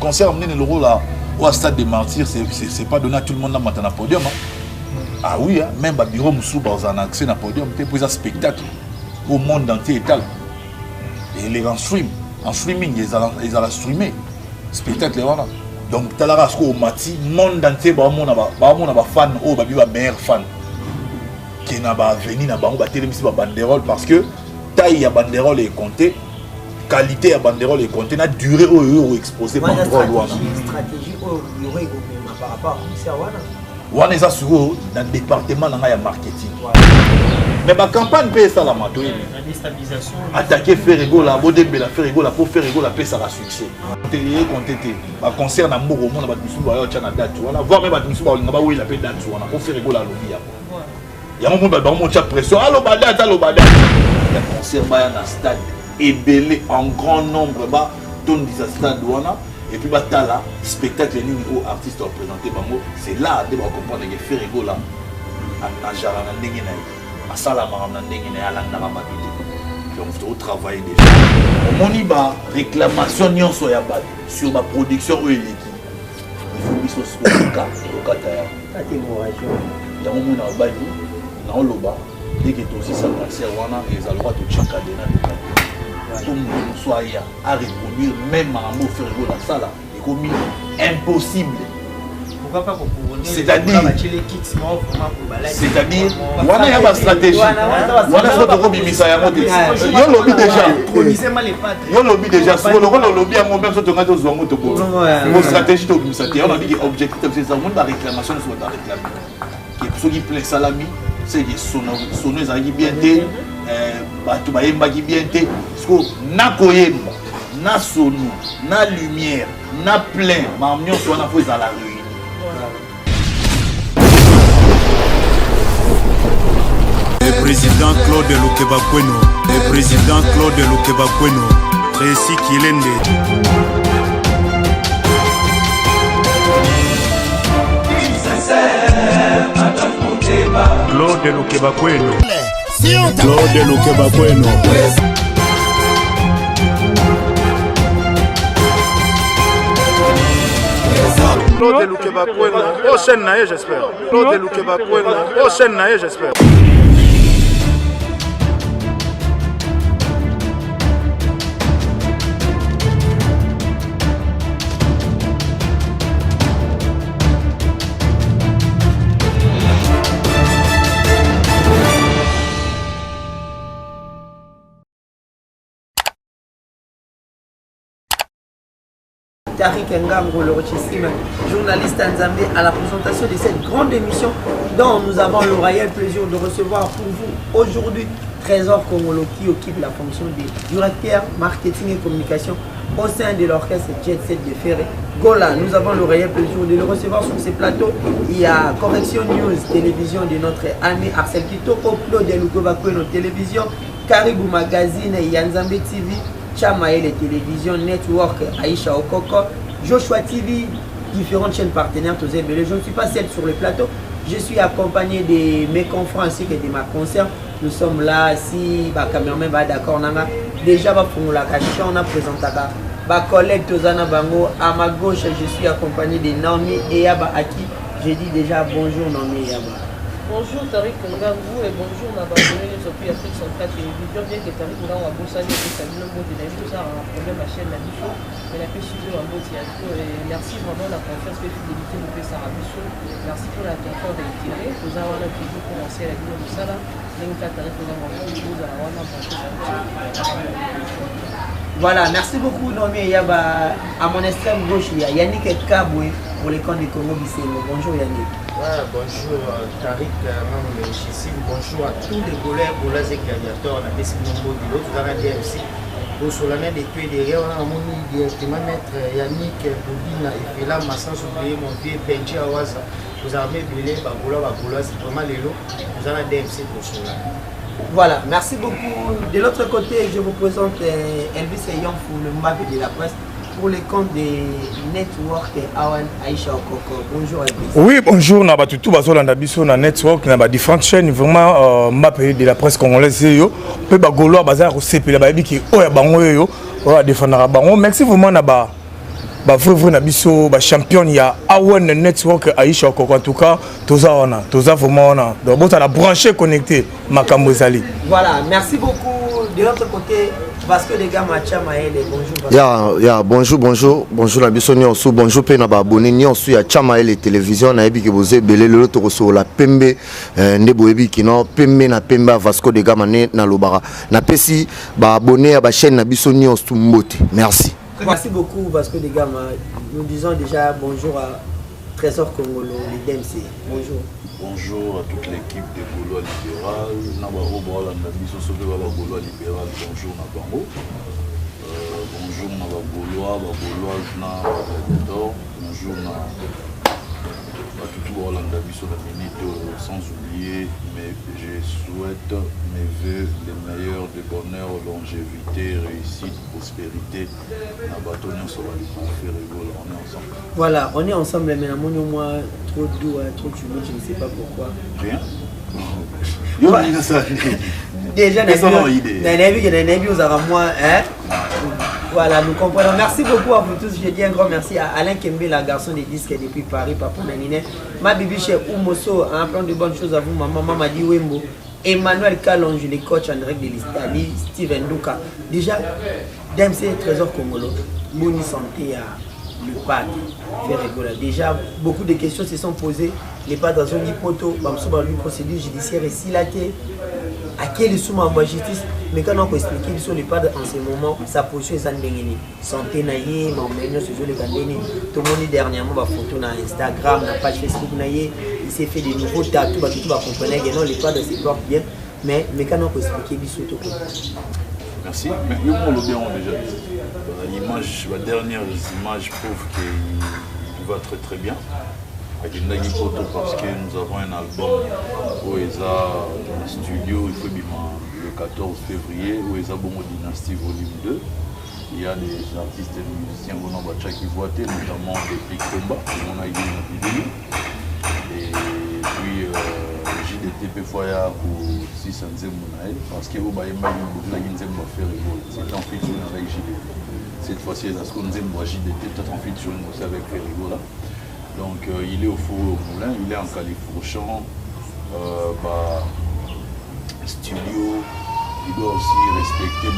concert amené le rôle là au stade des martyrs, c'est pas donné à tout le monde dans le podium. Hein. Ah oui, hein, même à bureau Moussouba, on a accès à podium, pour un spectacle au monde entier étal. Et les en streaming, ils allaient streamer spectacle là. Donc tu as la au mati, monde entier, bah mon fan, oh bah meilleur fan. Qui n'a pas venu na bango ba télévision ba banderole parce que taille à banderole est comptée. Qualité à banderole est comptée, la durée où exposé par le stratégie où aurait par rapport à ça on est sur dans le département de marketing. Mais la campagne paye ça la mato. La déstabilisation. Attaquer Ferrego la Bodebe la Ferrego la pour Ferrego la paix ça la succès. Compté ba concert na mboko monde ba musu ba yo tcha na date wana voir même ba musu ba ngaba oui la paix date wana pour Ferrego la lobi ya. Ya mon ba mon tcha pression allo badate allo badate. Ya concert ba na stade ébélé en grand nombre ba ton disa stade wana et puis batala spectacle ni niveau artiste représenté bango c'est là de comprendre que Ferrego là a najara na ndenge na a sala na ndenge na ala na mabité donc il faut travailler déjà on moni ba réclamation nyonso ya ba sur ma production ou eleki il faut biso spectacle au kataya catégorisation ya mon na ba ni na loba dès que tu aussi ça concert wana les droit de chaka de na tout le monde soit à reproduire même à mot Ferrego la salle est commis impossible. Pourquoi pas c'est-à-dire on a une stratégie on a soit de bimisa ya moto yo lobby déjà sur le lobby à mon même soit de zo moto ko mon stratégie to bimisa on a dit objectif c'est ça monde la réclamation soit la réclamer qui ceux qui plaît salami c'est des sonneuse à bien té bato bayembaki bien te parce que na koyemba na sonu na lumière na plein ma nyonso wana po ezala réuni. Le président Claude Lukebakweno, le président Claude Lukebakweno, Réci Kilende. Claude Lukebakweno. Claude Lukebakweno. Claude Lukebakweno. Prochaine naïe, j'espère. Claude Lukebakweno. Prochaine naïe, j'espère. Tariq Ngambo, le Rochissime, journaliste en Zambie, à la présentation de cette grande émission dont nous avons le royal plaisir de recevoir pour vous aujourd'hui Trésor Kongolo qui occupe la fonction de directeur marketing et communication au sein de l'orchestre Jet Set de Ferré. Gola, nous avons le royal plaisir de le recevoir sur ces plateaux. Il y a Correction News, télévision de notre ami Arsène Kitoko, Claude Lukebakweno, télévision, Caribou Magazine, Yanzambe TV, Chamae, les télévisions, Network, Aïcha Okoko, Joshua TV, différentes chaînes partenaires, tous les je ne suis pas seul sur le plateau, je suis accompagné de mes confrères ainsi que de ma concert. Nous sommes là, si ma caméraman va d'accord, déjà pour la cacher, on a présenté ma collègue Tozana Bango, à ma gauche je suis accompagné de Naomi Eyaba Aki, je dis déjà bonjour Naomi Eyaba. Bonjour Tariq Ngambo et bonjour Nababone les Opérations Afrique Centrale Télévision. Bien que Tariq Ngambo a bossé avec le mot de la vie, tout ça a un problème à chaîne la Bichon. Mais la paix suivre un beau théâtre. Merci vraiment la confiance que fidélité nous fait Sarah Bichon. Merci pour l'attention d'intérêt. Nous avons un plaisir pour lancer la vidéo de Sala. Voilà, merci beaucoup Nomi Yaba. À mon extrême gauche, il y a Yannick Kaboué pour les camps de Congo Bisselo. Bonjour Yannick. Ouais, bonjour Tariq, bonjour à tous les Gaulois et gladiateurs. On a décidé de l'autre, vous avez DMC. Pour solennel et puis derrière, on a mon directement maître Yannick Boudina et puis là, ma sans oublier mon vieux Benji Awaza. Vous avez brûlé, c'est vraiment les lots. Vous avez DMC pour cela. Voilà, merci beaucoup. De l'autre côté, je vous présente Elvis Eyonfou, le map de la presse, pour les comptes des network Awan Aïcha Okoko. Bonjour Elvis. Oui, bonjour. On a tout sur la network, on a différentes chaînes, vraiment map de la presse congolaise. On peut Gaulois bazar au CP, la baby qui est au Bango, on va défendre à Bango. Merci vraiment. vrai na biso ba champion ya Awen Network Aisha Koko en tout cas toza vraiment wana donc bon la branché connecté makambo ezali. Voilà, merci beaucoup de l'autre côté Vasco de Gama Chamael bonjour. Bonjour la biso nyonso bonjour pe na ba abonné nyonso ya Chamael télévision na yebi ke boze belé le to so la pembe ndebo yebi kino pembe na pembe Vasco de Gama na lobara na pesi ba abonné à ba chaîne na biso nyonso mbote. Merci beaucoup Vasco de Gama. Nous disons déjà bonjour à Trésor Congolo, les DMC. Bonjour. Bonjour à toute l'équipe de Gaulois Libéral. Bonjour Libéral. Bonjour Nabango. Bonjour Gaulois, bonjour tout Hollande sur la minute, sans oublier, mais je souhaite mes voeux les meilleurs de bonheur, longévité, réussite, prospérité. On est ensemble. Voilà, on est ensemble, mais moi trop doux, trop timide, je ne sais pas pourquoi. Rien. Déjà, voilà, nous comprenons. Merci beaucoup à vous tous. Je dis un grand merci à Alain Kembe, la garçon des disques depuis Paris, Papa Nanine. Ma bibi chez Oumoso, un plan de bonnes choses à vous. Maman m'a dit Wembo. Emmanuel Kalonge, les coachs en direct de l'Italie, Steven Duka. Déjà, DMC Trésor Congolo, Moni Santé à le padre. Déjà, beaucoup de questions se sont posées. Les padres ont dit poto, lui procédure judiciaire et silaté. À quel souma en justice, mais quand on peut expliquer sur les padres en ce moment, sa position est en déni. Santé naïe, mais ce jour les gandéni. Tout le monde dernièrement va photo sur Instagram, na page Facebook naïe. Il s'est fait des nouveaux tatous, tout va comprendre que non les padres se portent bien, mais quand on peut expliquer sur tout. Merci. Mais nous on le bien déjà. L'image, la dernière image prouve qu'il va très très bien. Parce que nous avons un album où il y a un studio, il faut le 14 février, où il y a Bongo Dynasty Volume 2. Il y a des artistes et des musiciens qui voient, notamment des Pictomba, on a eu une vidéo. Et puis JDTP Foya pour 600 Mounaï, parce que vous avez c'est en fait avec JDT. Cette fois-ci, il y a JDT, peut-être en fait avec Ferrigo là. Donc il est au four au moulin, il est en Califourchon, studio, il doit aussi respecter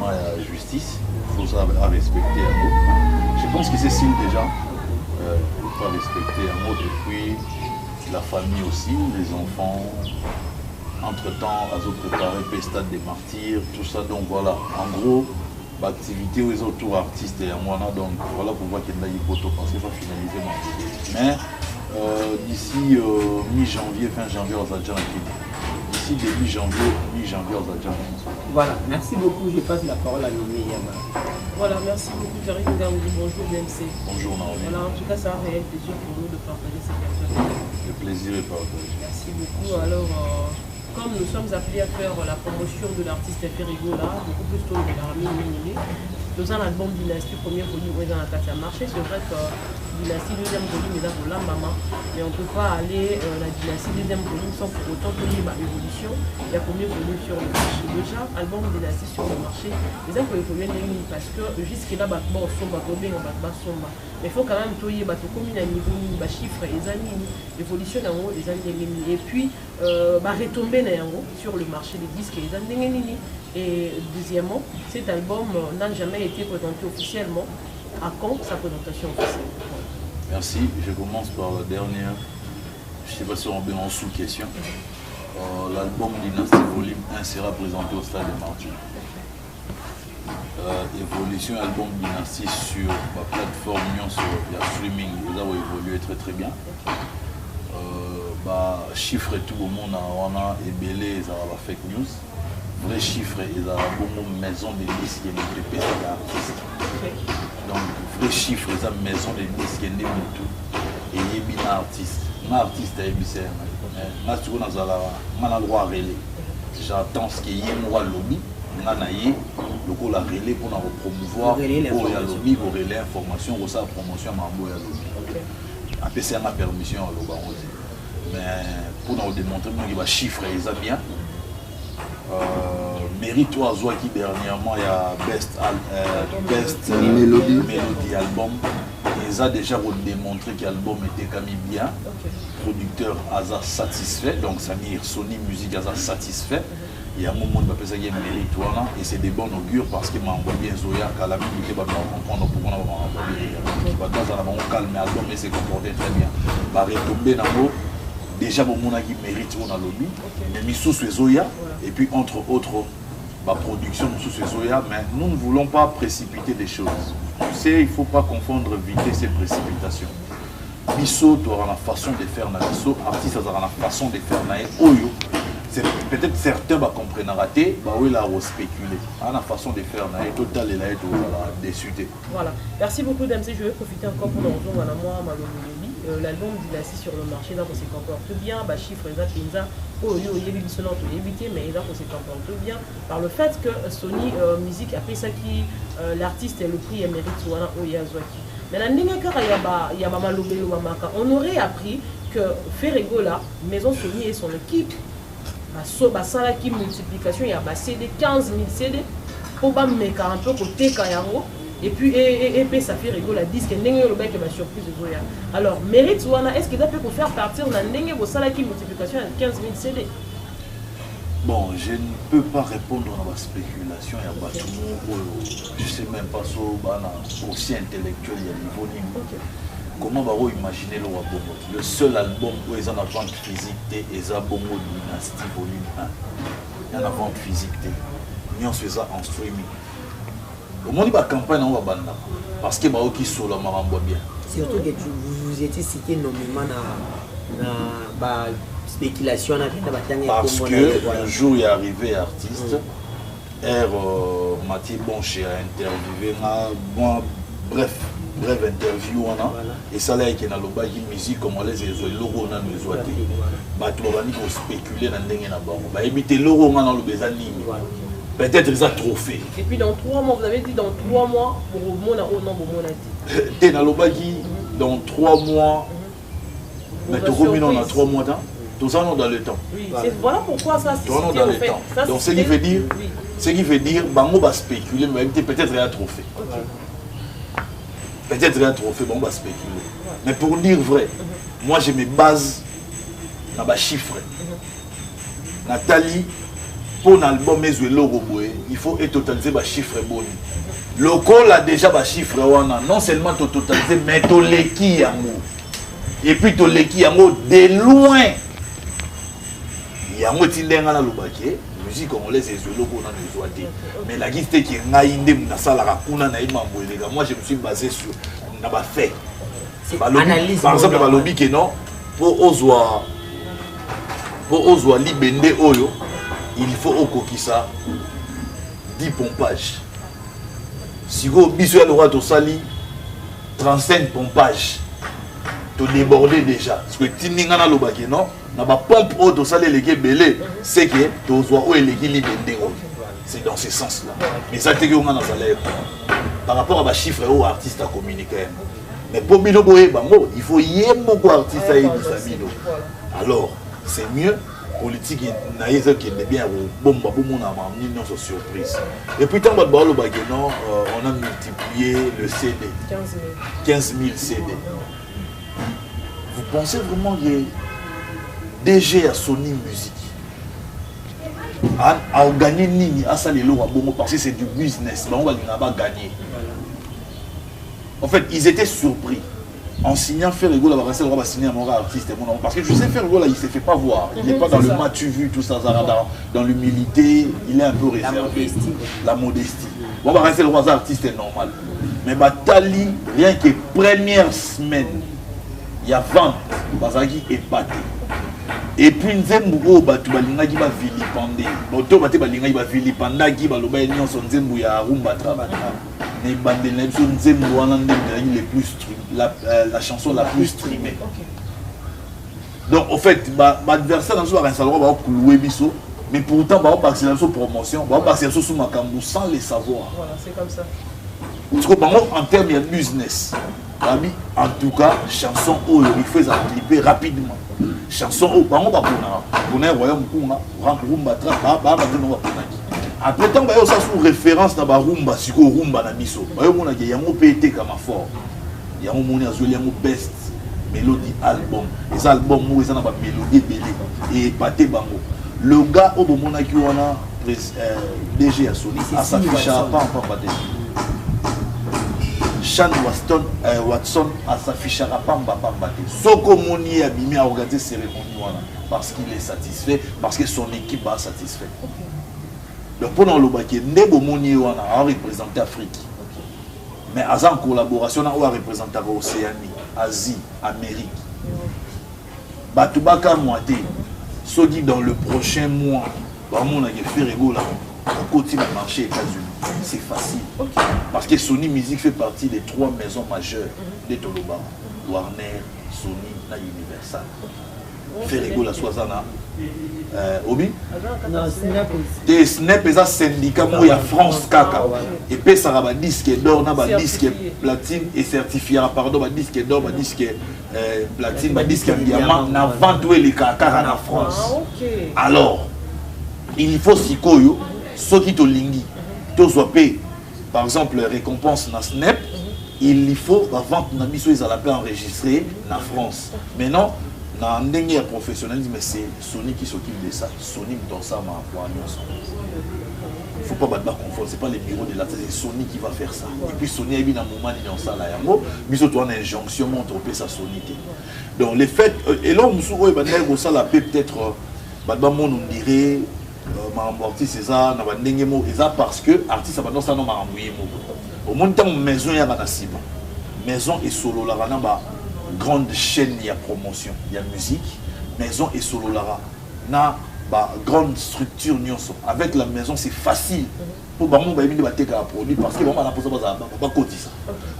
la justice, il faut ça respecter un mot. Je pense que c'est signe déjà, il faut respecter un mot, et puis la famille aussi, les enfants, entre-temps, à préparer le stade des martyrs, tout ça, donc voilà, en gros, l'activité aux autres artistes et à moi, donc voilà pourquoi il y a une photo parce qu'il faut finaliser ma vidéo. Mais d'ici mi-janvier, fin janvier, on va déjà d'ici début janvier, mi-janvier, on va déjà. Voilà, merci beaucoup. Je passe la parole à Nomi Yama. Voilà, merci beaucoup, Thierry Ngangu. Bonjour, DMC. Bonjour, Naomi. Voilà, en tout cas, c'est un réel plaisir pour nous de partager cette personne. Le plaisir est partagé. Merci beaucoup. Alors, comme nous sommes appelés à faire la promotion de l'artiste Ferrigo là, beaucoup plus tôt de l'armée minimée, nous avons l'album Dynasty, premier volume, dans la carte à marché. C'est vrai que Dynasty, deuxième volume, est là pour la maman, mais on ne peut pas aller la Dynasty, deuxième volume, sans pour autant qu'il y ait l'évolution. Il y a premier volume sur le marché. Déjà, album Dynasty sur le marché, les uns pour évoluer parce que jusqu'à là, bon, somba, somba. Mais il faut quand même qu'il y ait comme un niveau, des chiffres, des années, l'évolution en haut, des années. Et puis, retomber sur le marché des disques et des années. Et deuxièmement, cet album n'a jamais été présenté officiellement. À quand sa présentation officielle? Merci. Je commence par la dernière. Je ne sais pas si on est en sous-question. L'album Dynasty Volume 1 sera présenté au Stade des Martyrs. Évolution album Dynasty sur ma plateforme sur la streaming, ils ont évolué très très bien. Chiffre tout le monde on a ébélé la fake news. Vrai chiffre et la maison de disques qui est les artistes. Donc vrai chiffre et la maison de disques qui est tout. Et il y a un artiste. Un artiste est bien. On a le droit à relais. J'attends ce qu'il y a moi lobby. On a le relais pour promouvoir pour le lobby, pour relais information, pour la promotion à lobby. Après c'est ma permission à lobby. Mais pour nous démontrer qu'il va chiffrer ça bien. mérite toi qui dernièrement il y a best Melody album. Ils ont déjà démontré que l'album était quand même bien. Producteur Aza satisfait, donc Samir Sony Music Aza satisfait. Il y a un moment où il y a mérite et c'est des bons augures parce que m'a envoyé Zoya qu'à la minute il va comprendre pourquoi on va envoyer. Il va dans un calme album et s'est comporté très bien. Va retomber dans l'eau. Déjà mon monde qui mérite on a lobby, mais Missou Zoya et puis entre autres ma production sous Zoya, mais nous ne voulons pas précipiter des choses. Tu sais, il ne faut pas confondre vitesse et précipitation. Bissot aura la façon de faire na Bissot, artiste aura la façon de faire na Oyo. Peut-être certains va comprendre raté, bah oui là on spéculer. À la façon de faire na total et là et tout déçu. Voilà. Merci beaucoup d'MC, je vais profiter encore pour nous rejoindre à moi l'album d'Ilassi sur le marché là on se comporte bien, bah chiffre les pinza Oyo yebi bisonant to yebité mais là on se comporte bien par le fait que Sony Music après ça qui l'artiste et le prix mérite wana Oyazwaki. Mais la il y a Mama Lobelo Mamaka. On aurait appris que Ferrego là, Maison Sony et son équipe, ça là qui multiplication, il y a CD 15 000 CD, pour mettre un peu côté Kayango, et puis ça fait Ferrego la disque, n'est le mec ma surprise de Zoya. Alors, mérite Wana, est-ce qu'il a pu faire partir dans le ça là qui multiplication à 15 000 CD? Bon, je ne peux pas répondre à ma spéculation. Il y a pas tout le monde. Je ne sais même pas si aussi intellectuel il y a niveau niveau. Comment va imaginer le Wabongo? Le seul album où ils ont la vente physique, c'est Bongo Dynasty Volume 1. Il y a la vente physique. Nous faisons ça en streaming. Au moment de la campagne, on va bannir. Parce que qui sont là, on bien. Surtout que vous étiez cité nommément dans spéculation parce que un jour il est arrivé artiste Mathieu Bonché a interviewé bref interview et ça là qui est dans le bas de musique comme on les logo dans les oies bah tu vas venir spéculer dans les na bango bah éviter logo dans le bezani peut-être ils ont trophée et puis dans 3 mois vous avez dit dans 3 mois pour mon non pour mon dit t'es dans le bas dans 3 mois mais tu remets dans 3 mois dans tout ça dans le temps. Oui, voilà pourquoi ça se dans le temps. Ça, donc ce qui veut dire, Bango va spéculer, mais peut-être il y a un trophée. Peut-être il y a un trophée, Bango va spéculer. Mais pour dire vrai, moi j'ai mes bases dans les chiffres. Nathalie, pour l'album il faut totaliser les chiffres bons. Le col a déjà les chiffres, non seulement totaliser, mais toleki yango. Et puis toleki yango de loin. Il y a un petit denga na lobake musique congolaise et logo na les mais la guiste qui ngaïndé na sala rakuna na imambo elega moi je me suis basé sur na ba fait analyse par exemple ba lobby que non pour ozwa libende oyo il faut okokisa 10 pompages si go biso ya lora to sali 35 pompages to déborder déjà parce que tininga na lobake non na ba pompe au to sale leke belé c'est que to zo o eleki libende c'est dans ce sens là mais ça te que on a salaire par rapport à ba chiffre au artiste à communiquer mais pour bino boye bango il faut yemo ko artiste a ebisabino alors c'est mieux politique na yeza qui est bien bomba bomona ma non surprise et puis tant ba lo ba non on a multiplié le CD 15 000 CD. Vous pensez vraiment que DG à Sony Music a gagné Nini à Salelo à Bongo parce que c'est du business, on va gagner. En fait, ils étaient surpris. En signant Ferrego, on va signer un artiste. Parce que je sais, Ferrego, là, il ne se fait pas voir. Il n'est pas dans le match vu, tout ça, dans l'humilité, il est un peu réservé. La modestie. On va rester le artiste est normal. Mais Batali, rien que première semaine, il y a 20 bazaki épaté. Et puis nzembu batu balinga ki ba vilipande. Boto bate balinga ki ba vilipanda ki ba loba nyon son nzembu ya rumba traba. Ne bande na biso nzembu wana ndembe les plus la chanson la plus streamée. Donc au fait adversaire dans so ba salon ba kuluwe biso mais pourtant ba passer dans so promotion, ba passer sous makambu sans les savoir. Voilà, c'est comme ça. Parce que en termes de business, en tout cas, chanson où il faut clipper rapidement. Chanson où on va pour un royaume après tant que ça sous référence na ba rumba siko rumba na biso ba yo mona ke yango pété comme fort yango moni azoli yango best mélodie album les albums mo ezana ba mélodie belé et paté bango le gars au mona ki wana DG à Sony à s'afficher pas paté Sean Watson à s'afficher pas paté soko moni abimi a organiser cérémonie wana parce qu'il est satisfait parce que son équipe va satisfait. Donc pendant le bac, Nebo Moni a représenté l'Afrique. Mais en collaboration, on a représenté l'Océanie, Asie, Amérique. Batubaka Moité, ce qui dans le prochain mois, on a fait rigolo à côté du marché États-Unis. C'est facile. Parce que Sony Music fait partie des 3 maisons majeures de Toloba. Warner, Sony, et Universal. Fait rigolo à Soisana. Obi des Snap et un syndicat il y a France Kaka et puis ça va disque d'or na ba disque platine et certifié pardon ba disque d'or ba disque platine ba disque diamant na vente les Kaka en France. Alors il faut sikoyo ceux qui te lingi to soit payé par exemple récompense na Snap il faut la vente na biso ils allaient enregistrer na France maintenant dans un professionnalisme, mais c'est Sony qui s'occupe de ça. Sony dans ça, il ne faut pas battre confondre. Ce n'est pas les bureaux de la tête, c'est Sony qui va faire ça. Et puis Sony a eu un moment dans ça. Mais surtout une injonction montre sa Sony. Donc les faits, et là, on ça la paix peut-être, on dirait, artiste c'est ça, parce que artiste ça ça non au moins temps maison il y a la cible. Maison et solo la grande chaîne il y a promotion il y a musique maison et solo lara na ba grande structure nyonso avec la maison c'est facile pour bango ba yebini bateka produit parce que vraiment la posa ba kotisa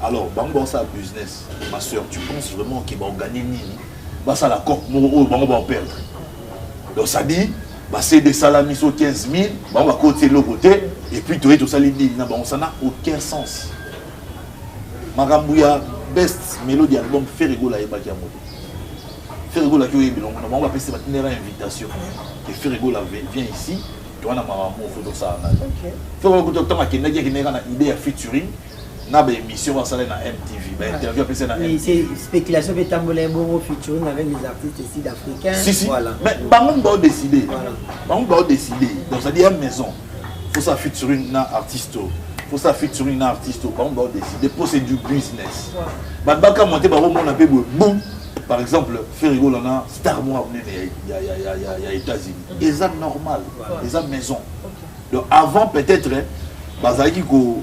alors bango ça business ma soeur tu penses vraiment qu'il va gagner nini ba ça la coque mo bango ba perdre donc ça dit bah c'est des salamis au 15 000 bango ba côté l'autre côté et puis tout ça dit na bango ça n'a aucun sens Marambuya best mélodie album fait rigoler et baki amodo fait rigoler qui est bien on va passer maintenant une invitation que fait rigoler vient ici tu vois na maramu photo ça na fait rigoler tout temps qui n'a na idée à featuring na ba émission va saler na MTV ba interview passer na MTV c'est spéculation peut tamboler bon featuring avec les artistes ici d'africains voilà mais bango va décider bango va décider donc ça dit à maison faut ça featuring na artiste faut ça featuring un artiste quand on va décider pour c'est du business baka monter ba on a peu boum par exemple faire rigoler na star moi il y a États-Unis et ça normal et ça maison donc avant peut-être bazaki ko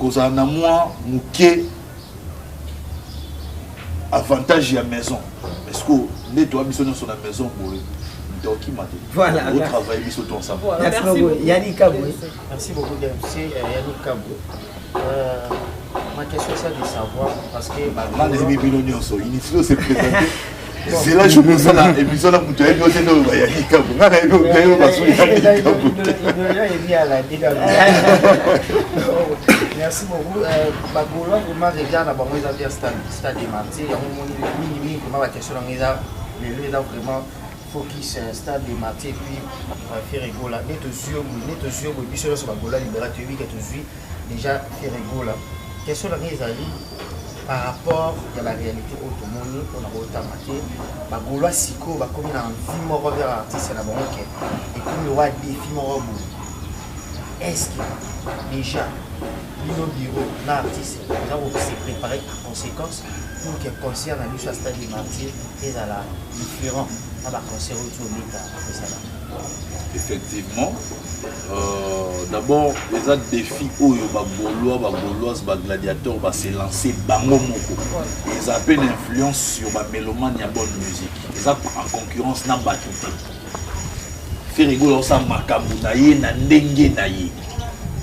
za na moi muké avantage ya maison parce que les toi mission sur la maison pour voilà, on travaille surtout ensemble. Voilà, merci beaucoup Yannick Kabou. Merci beaucoup Yannick Kabou. Ma question c'est de savoir parce que c'est là je me sens là et puis ça là pour toi Yannick Kabou. Merci beaucoup. Bagolo vraiment regarde à bon ils avaient stade de Martyrs, il y a un minimum comment la question on les vraiment focus stade de Martyrs puis faire rigoler net aux yeux et puis sur ce bagola libérateur qui est déjà faire rigoler question la mise à lui par rapport à la réalité automobile on a automatiqué bagola siko va comme dans vie mort vers artiste là bon OK et comme le roi défi mort est-ce que déjà nos bureaux l'artiste nous avons se préparer en conséquence pour que concert à lui soit stade de Martyrs et à la différent. Effectivement, d'abord les autres défis où les gladiateurs va se lancer bango moko. Ils ont une influence sur la mélomane et bonne musique. Ils ont en concurrence na batute. Faire rigoler ça makambu na ye na ndenge na ye.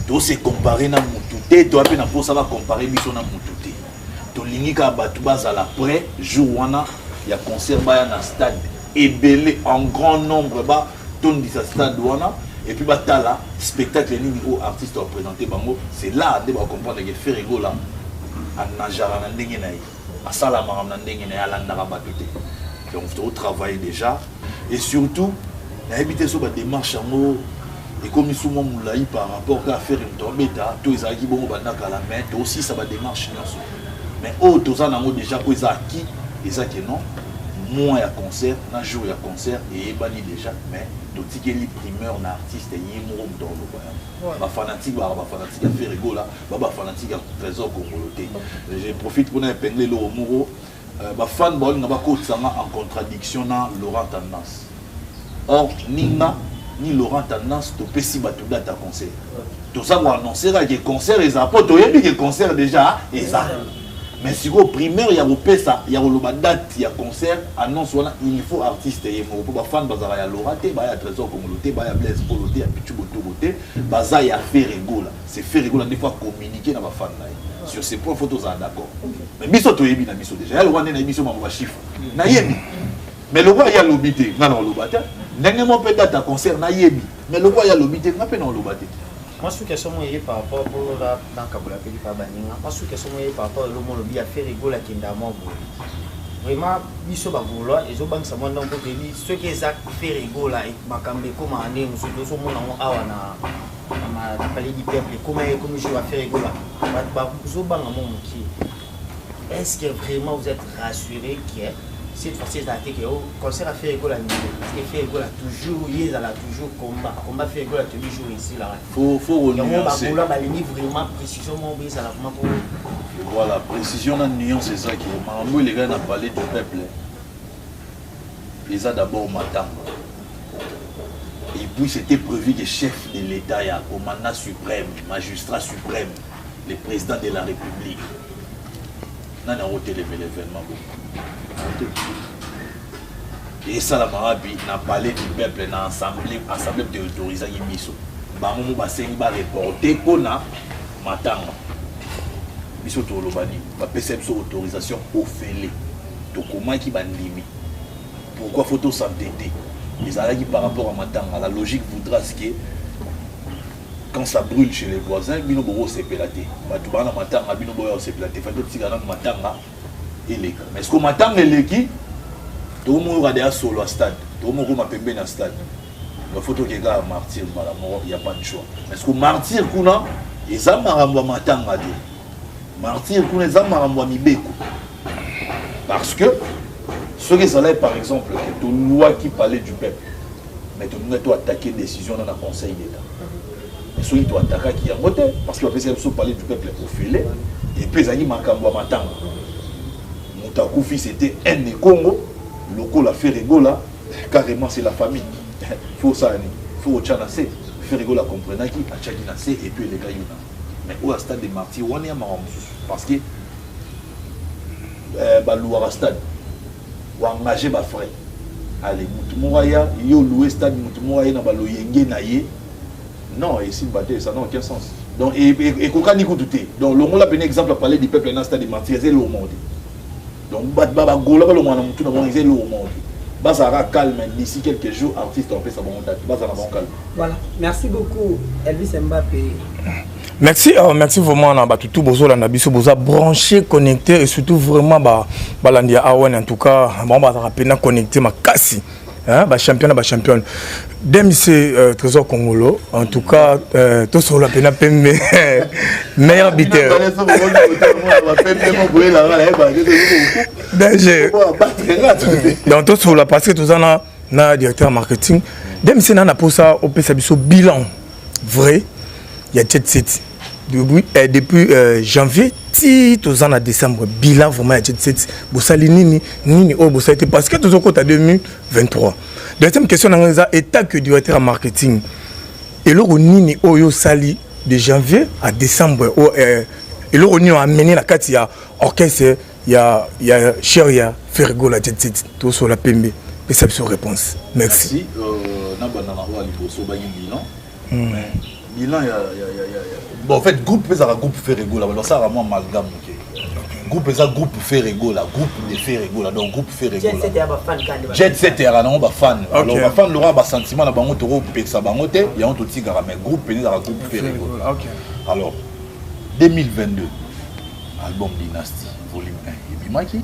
To se comparer na mutute, to apena pour ça va comparer biso na mutute. To lingika batu bazala près jour wana ya concert ba na stade. Et belé en grand nombre bah ton dit ça stade douana et puis bah t'as là spectacle niveau artiste représenté bango c'est là de comprendre que faire rigolo là à najara na ndenge na à salama na ndenge na ala na rabatute donc faut travailler déjà et surtout na habiter sur ba démarche en et comme souvent moulaï par rapport à faire une tombeta tous les acquis bon bandaka la main aussi ça va démarche mais tous en amont déjà quoi acquis et ça que non moins à concert un jour il y a concert et bani déjà mais tout ce qui est les primeurs na artiste et yemo dans le ba fanatique à faire rigola ba fanatique à trésor congolais je profite pour épingler le muro ba fan ball na ba kotsanga en contradiction na Laurent Tendance or ninga ni Laurent Tendance to pesi batu date à concert tout ça va annoncer que concert et ça pas to yebi que concert déjà et ça mais si au primaire il y a au pesa il y a au date il y a concert annonce voilà il faut artiste et pour ba fan bazara ya Laurent te ba ya trésor congolais ba ya Blaise Poloté ya Pichu Botoboté baza ya faire rigola c'est faire rigola des fois communiquer na ba fan là sur ces points photos en d'accord mais biso to yebi na biso déjà ya le rwanda na biso ma chiffre na yebi mais le roi ya lobité na na lobata ndenge mo peut date à concert na yebi mais le roi ya lobité na pe na lobate moi ce que sont par rapport à dans Kabula pays par baninga moi ce que sont par rapport le monde bien faire rigola kindamo vraiment biso ba vouloir et zo bank ça moi donc debi ce qui exact faire rigola et makambe comme année nous so mona awa na palais du peuple comment je vais faire rigola ba zo banga mon qui est-ce que vraiment vous êtes rassuré que cette fois-ci c'est que au concert à faire rigola parce que faire rigola toujours il a toujours combat faire rigola toujours ici là faut nuancer ba vraiment précision mon bien ça la vraiment pour voilà précision la nuance c'est ça qui Marambo les gars n'a parlé du peuple ils a d'abord Matamba et puis c'était prévu que chef de l'État et commandant suprême magistrat suprême le président de la République n'a pas hôtel l'événement et ça la marabi n'a parlé du peuple dans assemblée territoriale Yimiso bango ba sengi ba reporter kona Matanga biso to lobani ba perception autorisation au félé to comment qui bandimi pourquoi photo s'entêter les alaki par rapport à Matanga la logique voudra ce que quand ça brûle chez les voisins bino bobo se pelaté ba to bana Matanga bino boyo se pelaté fa to tigana Matanga et les mais ce que Matanga les qui tout le monde regarde solo à stade tout le monde regarde pembe na stade la photo qui gars martyr mala mort il y a pas de choix parce que martyr kuna eza marambo Matanga de martyr kuna eza marambo mibeko parce que ce que ça là par exemple que toute loi qui parlait du peuple mais tu dois attaquer décision dans le conseil d'état mais celui doit attaquer qui a voté parce que après ça parler du peuple au filet et puis ça dit makambo Matanga Moutakou c'était un Congo le Congo l'a fait rigola carrément c'est la famille faut ça faut tchanase faire rigola comprendre qui a tchakinase et puis les gars yuna mais au stade de martyrs on est marrant parce que balouara stade ou engagé ba frère allez mutumoraya yo louer stade mutumoraya na baloyenge na ye non et si batté ça n'a aucun sens donc et kokani ko douter donc le monde a un exemple à parler du peuple dans stade de martyrs c'est le monde donc baba gola ba le mwana mutu na bon c'est le monde Bazara calme d'ici quelques jours artiste on fait sa bonne date Bazara bon calme voilà merci beaucoup Elvis Mbappé. Merci, merci vraiment na tout bozo la biso boza branché connecté et surtout vraiment balandia awen en tout cas bon ba rapena connecté makasi hein ba championne dem c'est trésor congolo en tout cas tout sur la pena pembe meilleur buteur donc tout sur la parce que tout en na directeur marketing dem c'est na pour ça au pesa biso bilan vrai il y a Jet Set depuis janvier tous en décembre bilan vraiment il y a Jet Set bosali nini oh bosali parce que tout au côté 2023 deuxième question dans état que directeur en marketing et le nini oyo sali de janvier à décembre et le nini a amené la carte il y a orchestre il y a Cheria Fergo la Jet Set tout sur la PMB et ça c'est réponse merci na banana wa liboso ba bilan bilan bon en fait groupe pesa groupe Fergo là ça vraiment amalgame groupe pesa groupe Fergo là groupe de Fergo là donc groupe Fergo là Jet Set era na ba fan alors ba fan l'aura ba sentiment na bango toro pesa bango te ya on to tigara mais groupe pesa groupe Fergo OK alors 2022 album Dynasty volume 1 et bimaki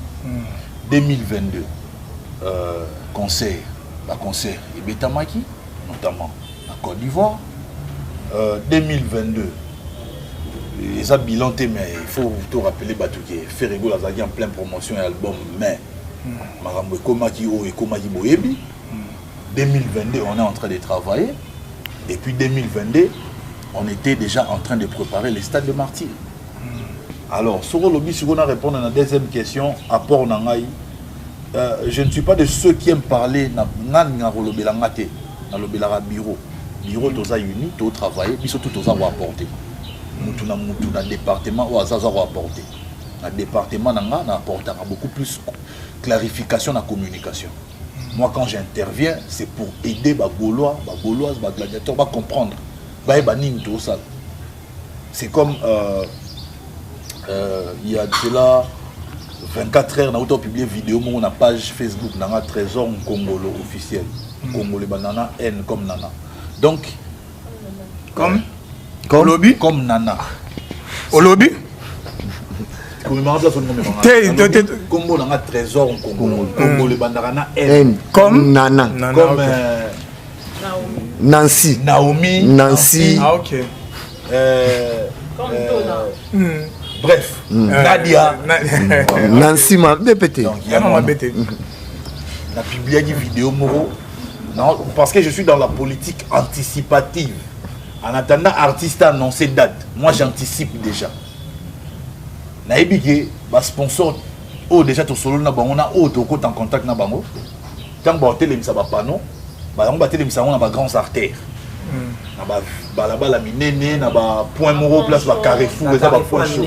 2022 concert et Betamaki notamment en Côte d'Ivoire 2022. Et ça bilan, mais il faut tout rappeler Batouké. Ferrego Lazaki en pleine promotion et album, mais Marambo Komaki O et Komaki Boyebi. 2022, on est en train de travailler. Et puis 2022, on était déjà en train de préparer les stades de martyrs. Alors, sur le lobby, si on a répondu à la deuxième question, apport Nangaï, je ne suis pas de ceux qui aiment parler dans le bureau. Bureau, tous à uni, tous travailler, puis surtout tous à apporter. Nous avons un département où Azaza va apporter. Le département n'a apporté beaucoup plus clarification dans la communication. Moi, quand j'interviens, c'est pour aider les Gaulois, les Gauloises, les gladiateurs à comprendre. C'est comme il y a cela 24 heures, on a publié une vidéo sur la page Facebook, dans un trésor congolais officiel. Congolais, banana, N comme Nana. Donc, comme lobby, comme Nana. Au lobby? Comme un trésor congolais, banana, N comme Nana. Comme Nancy. Naomi. Nancy. Ah, ok. Comme Donna. Bref, Nadia. Nancy m'a bébé. Donc, il y a on a publié une vidéo Moro. Non, parce que je suis dans la politique anticipative. En attendant, artiste a annoncé date. Moi, j'anticipe déjà. Naïbi, bah sponsor, oh déjà tout solo na bango na oh tout en contact na bango. Tant que télé ça va pas non. Bah on va télé ça on a ba grands artères. Na ba là-bas la minene na ba point Moro place ba Carrefour et ça ba point chaud.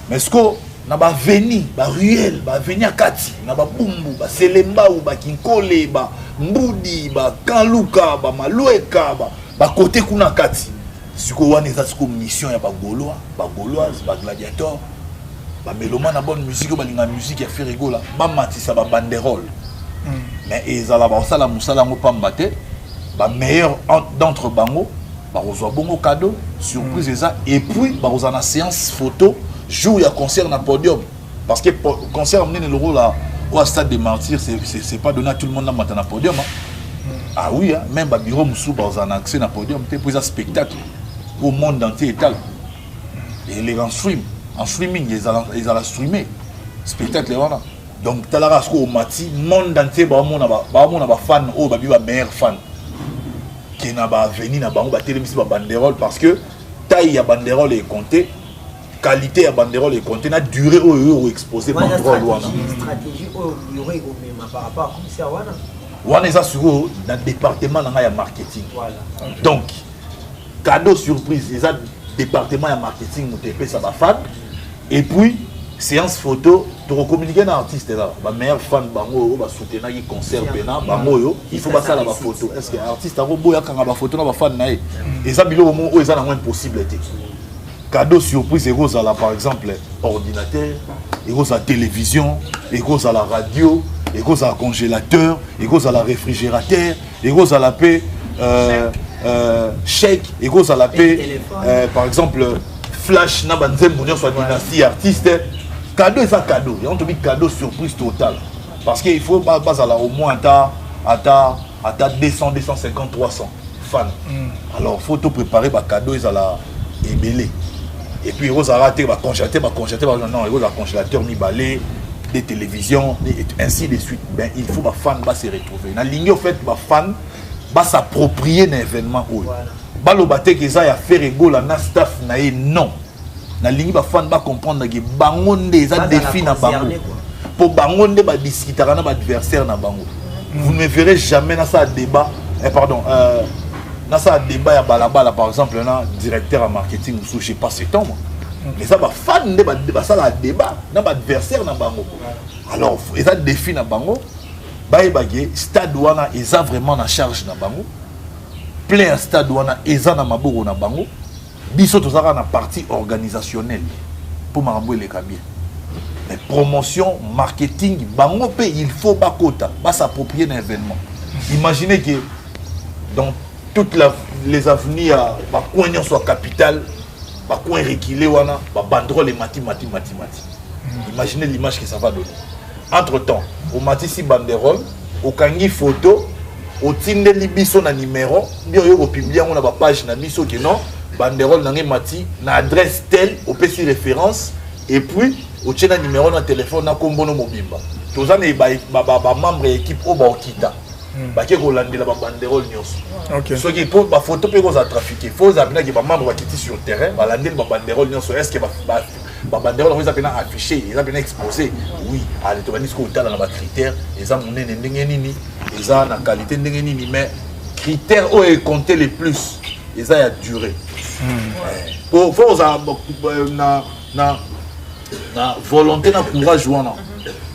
Mais ce qu'on na ba veni ba ruelle ba veni à Kati na ba Bumbu ba Selemba ou ba Kinkole ba Mbudi ba Kanluka ba Malueka ba côté kuna Kati. Ce qu'on a c'est comme mission ya ba Gaulois, ba Gauloises, ba gladiateurs. Ba mélomane na bonne musique ba linga musique ya Ferrego là, ba matisa ba banderole. Mais ezala ba sala musala ngo pambate, ba meilleur d'entre bango, ba reçoit bongo cadeau, surprise ça et puis ba na séance photo. Jour il y a concert dans podium parce que concert amené le rôle là au stade des martyrs c'est pas donné à tout le monde dans le podium hein. Ah oui hein? Même le bureau Moussou a accès dans podium pour un spectacle au monde entier étal et les en streaming ils allaient streamer spectacle voilà donc tu as au mati monde entier ba mon fan oh ba meilleur fan qui n'a pas venir na bango ba télévision ba banderole parce que taille ya banderole est compté qualité à banderole et compter la durée où exposé banderole stratégie au bureau par rapport à commissaire wana wana ça sur dans le département dans la marketing voilà. Donc cadeau surprise les département de marketing nous TP ça va fan et puis séance photo to communiquer na artiste là ba meilleur fan bango ba soutenir qui concert pena bango yo il faut pas ça la photo est-ce que artiste a boya kanga ba photo na ba fan na et ça bilo mo o ça na moins possibilité. Cadeau surprise, et à la par exemple ordinateur, et à la télévision, et à la radio, et à la congélateur, et à la réfrigérateur, et à la paix chèque, et à la paix par exemple flash, nabanzem, soit dynastie artiste. Cadeau et ça cadeau, et on te dit cadeau surprise total. Parce qu'il faut pas au moins à 200, 250, 300 fans. Alors il faut tout préparer, cadeau et à la ébélé. Et puis, il a raté, congélateur, non, il a congélateur, mi balai, des télévisions, et ainsi de suite. Ben, il faut que les fans se retrouver. Dans la ligne, en fait, les fans s'approprier d'un événement. Balo bate que ça y a fait rigolo na staff non. Dans la ligne, les fans comprendre que bangonde des défis na bango. Pour bangonde ba discuter na ba adversaire na bango. Vous ne me verrez jamais dans ça débat. Dans ça débat à balabala par exemple un directeur en marketing je sais pas c'est temps mais ça va fan de ça la débat dans adversaire na bango alors et ça défi na bango baye stade wana eza vraiment na charge na bango plein stade wana eza na maboko na bango biso tozaka na partie organisationnelle pour marambo les bien mais promotion marketing bango pe il faut bakota s'approprier d'un événement imaginez que dans toutes les avenues à coin soit capitale, coin reculé wana, banderole et mati. Imaginez l'image que ça va donner. Entre temps, au mati si banderole, au kangi photo, otindeli biso na numéro bio yo publier on a ba page na biso que non banderole na mati na adresse telle opesi référence et puis otiena numéro na téléphone na kombono mobimba tozana ba membre équipe o ba okita bake kolandela ba banderole nyonso so ki po ba photo pe ko za trafiquer faut zabina ki ba membre bakiti sur terrain ba landela ba banderole nyonso est-ce que ba banderole on va afficher ils ont bien exposé oui allez to bani ce ko tala na ba critères ils ont monné ndenge nini ils ont na qualité ndenge nini mais critères o est compté les plus ils ont ya durée pour faut na volonté na courage wana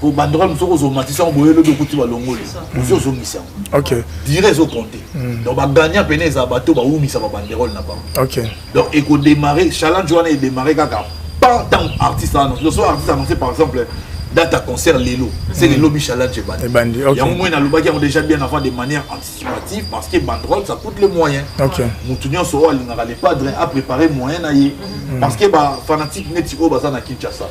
pour banderole nous sommes automatisés on boyelo de kuti balongoli nous sommes misa OK dire zo compter donc ba gagnant peneza bateau ba umisa ba banderole na ba OK donc et ko démarrer challenge wana est démarrer kaka pas tant artiste annoncé le soir artiste annoncé par exemple date à concert Lelo c'est Lelo challenge bandi il y a un moment dans le qui ont déjà bien avant de manière anticipative parce que banderole ça coûte les moyens OK Moutounion so alingara les padres à préparer moyen na yé parce que ba fanatique netiko baza na Kinshasa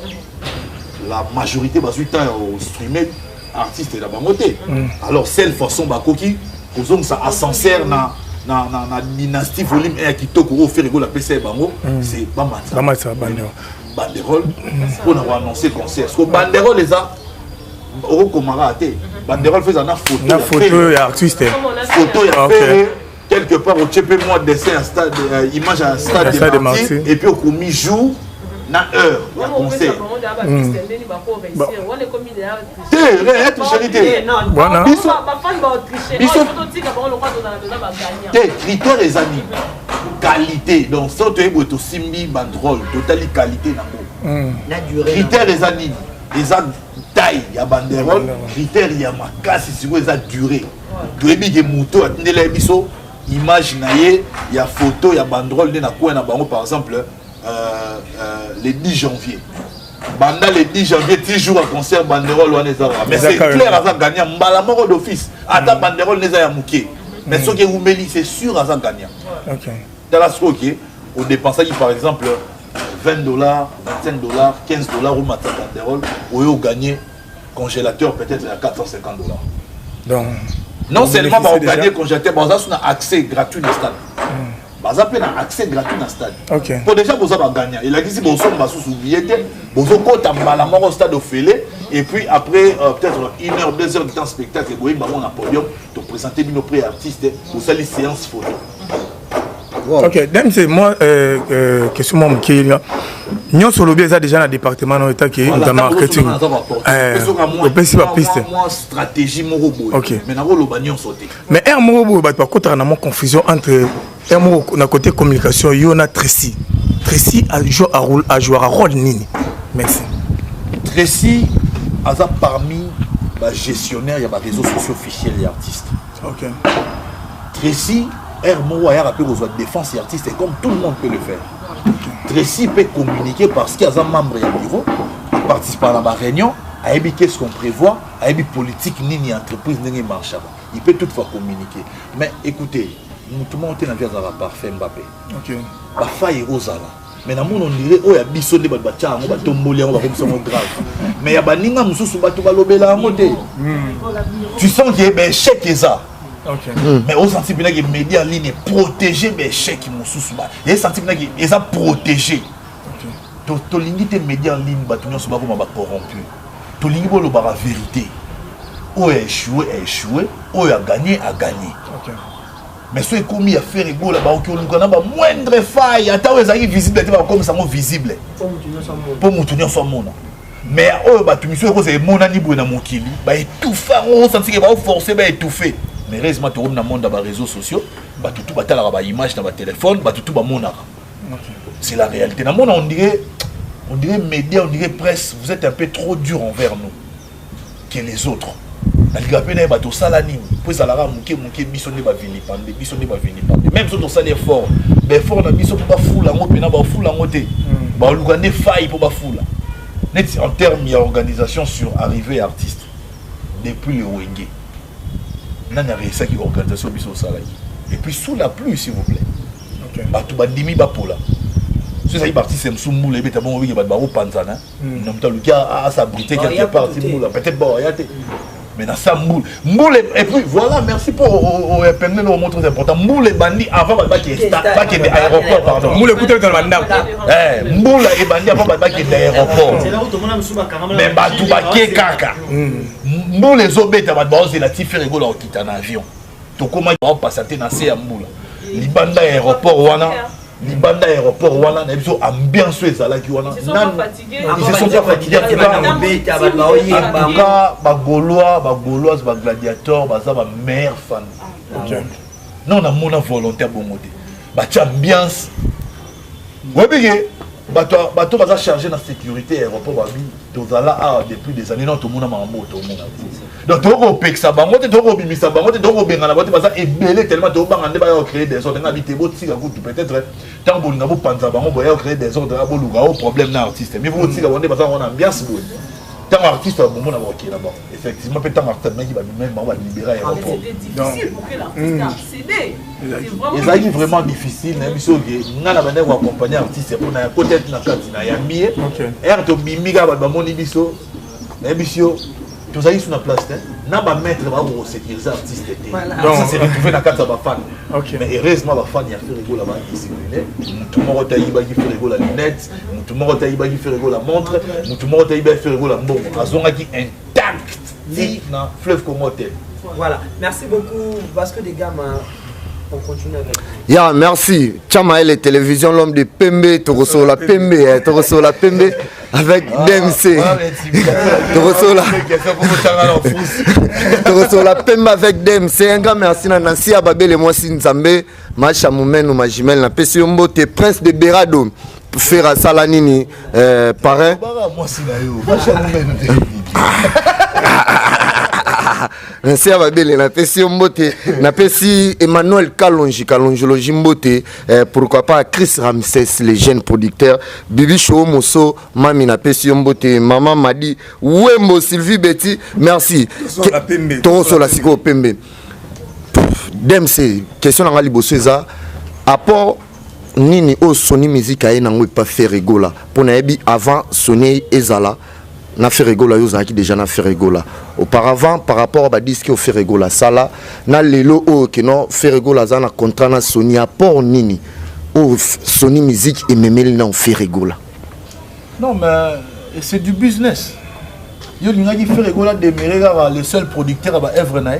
la majorité va suite au streamer artiste là bas moté alors celle façon bakoki kozong ça ascenseur na dynastie volume 1 kitoko au faire la PC bango c'est pas matza banderole pour avoir annoncé concert parce que banderole les a au comaraté banderole fait una photo et artiste photo ya fait quelque part au tchepé moi dessin à stade image à stade de Marseille et puis au commis jour na heure la concert critères les amis qualité donc ça tu es beau simbi banderole totali qualité na durée critères les amis les taille ya banderole critères ya makasi si vous avez durée tu es moto atendela biso image na ye ya photo ya banderole na quoi na bango par exemple le 10 janvier. Banda le 10 janvier, 10 jours à concert banderole mais c'est clair à ça gagnant mbalamoro d'office. Ata banderole neza ya muké. Mais ce que vous mêlez c'est sûr à ça gagnant. OK. Dans la soirée, on dépensait par exemple $20, $25, $15 ou matin banderole, ou gagner congélateur peut-être à $450. Donc non seulement on gagner congélateur, mais on a accès gratuit au stade. Vous avez accès gratuit dans le stade. Okay. Pour déjà, vous avez gagné. Il a dit que vous avez soubillet, vous avez au stade au Félé, et puis après, peut-être 1 heure, 2 heures de temps spectacle, vous avez un podium pour présenter nos pré-artistes, vous avez une séance photo. Wow. Ok, c'est moi, question qui est là. Nous sommes déjà dans le département dans l'état qui est dans le marketing. Moi, stratégie, mon robot. Ok. Mais nous avons le sauté. Mais un robot, par contre, on a une confusion entre un mot na côté communication, il y a Tracy. Tracy a joué un rôle nini. Merci. Tracy a parmi les gestionnaires, il y a des réseaux sociaux officiels et artistes. Ok. Tracy a rappelé aux défense et artistes et comme tout le monde peut le faire. Tracy peut communiquer parce qu'il y a un membre du bureau, il participe à la réunion, il sait qu'est-ce qu'on prévoit, il sait politique, ni entreprise, ni marché. Il peut toutefois communiquer. Mais écoutez, tout le monde est dans le parfait Mbappé. Ok. La faille est aux ala. Mais dans le monde, on dirait, oh, il y a des choses qui sont graves. Mais il y a des gens qui sont tu sens qu'il y a des chèques et ça. Okay. Mais au senti que les médias en ligne est protégé mais chèques qui m'ont et senti que ils sont protégés. OK. To lingi te médias en ligne batunyo soba comme ba corrompu. To lingi bo lo ba vérité. O a échoué, o a gagné. OK. Mais ce qui commis à faire rigolo là-bas au Lugana ba moindre faille ata o ezaki visible te ba comme ça mo visible. Pour mutunyo so mona. Mais o ba tumiso ko c'est mona ni bo na mokili ba étouffer on senti que ba forcer ba étouffer. Mais heureusement, tu dans le monde des réseaux sociaux, tu as des images dans le téléphone, tu as des c'est la réalité. Dans le monde, on dirait médias, on dirait presse, vous êtes un peu trop dur envers nous que les autres. Même si on s'en est fort, mais fort, on a mis pas fou la moto, pas fou la moto. On a des failles pour pas fou là. En termes d'organisation sur arrivée artiste, depuis le Wenge. Nan a réussi qui organisation biso salai et puis sous la pluie s'il vous plaît. OK. Ba tu bandimi ba pola. Ce ça y parti c'est msumbu le beta bon oui ba ba panzana. Non ta lukia a s'abriter quelque part si moula peut-être bon yate. Mais dans ça, Mboul et puis voilà, merci pour permettre de montrer très important. Mboul et Bandi avant qu'il y ait aéroport, pardon. Mboul écoutez dans le mandat. Mboul et Bandi avant qu'il y ait aéroport. Mais Batou Baké Kaka. Mboul les obètes à Badbaos et la Tifé rigole en quittant l'avion. Tout comment ils vont passer à Nassé à Mboul. Libanda aéroport, Wana. Libanda aéroport wana na biso ambiance ezalaki wana ils se sont pas fatigués bagaulois bagladiateur baza ba meilleur fan non na mona volontaire bongote batia ambiance webige bato baza chargé na sécurité aéroport babi tozala depuis des années non tout monde mambo tout monde donc toko peksa bango te toko bimisa bango te toko bengana bato baza ebele tellement to bangande ba créer des ordres na bité botika kutu peut-être tant bolinga bo panza bango boya créer des ordres na boluga au problème na artiste mais vous tika bonde baza on ambiance boy tant artiste bon na boki là-bas effectivement peut tant artiste mais qui va même ba libérer aéroport difficile pour que l'artiste accéder c'est vraiment difficile na biso ke ngana bande ko accompagner artiste pour na côté na katina ya mie er to bimiga ba moni biso na biso tous allez sur la place, n'a pas mettre pour sécuriser l'artiste. Donc ça s'est retrouvé dans la carte de ma fan. Mais heureusement, ma fan, il a fait rigolo là-bas, il s'est brûlé. Tout le monde a fait rigolo la lunette, tout le monde a fait rigolo la montre, tout le monde a fait rigolo la bombe. Ils ont été intacts dans le fleuve Comotel. Voilà, merci beaucoup Vasco des Gama. On continue avec. Ya, merci. Chama et télévision, l'homme de Pembe, Toroso la Pembe, Toroso la Pembe avec DMC. Toroso la Pembe avec DMC. Un grand merci à Nancy Ababel et moi Sinzambe, Macha Moumen ou Majimel, na Pesiombo, te prince de Berado. Faire à Salanini, parrain. Merci à Babel, na pesi Mbote, na pesi Emmanuel Kalonji Mbote, pourquoi pas Chris Ramsès, les jeunes producteurs, Bibi Show Mosso, Mami na pesi Mbote, Maman Madi, Wembo Sylvie Betty, merci. Toroso la Siko Pembe. DMC, question à Libosoza, apport nini o Sony Music a n'ango pas fait rigola. Pour naebi avant Sony Ezala. Na fait rigola qui déjà na fait rigola auparavant par rapport à disque au fait rigola ça là na lelo o que non fait rigola za na contrat na Sony apport nini au Sony Music et memel na fait rigola non mais c'est du business yo linga qui fait rigola de merega le seul producteur ba œuvre na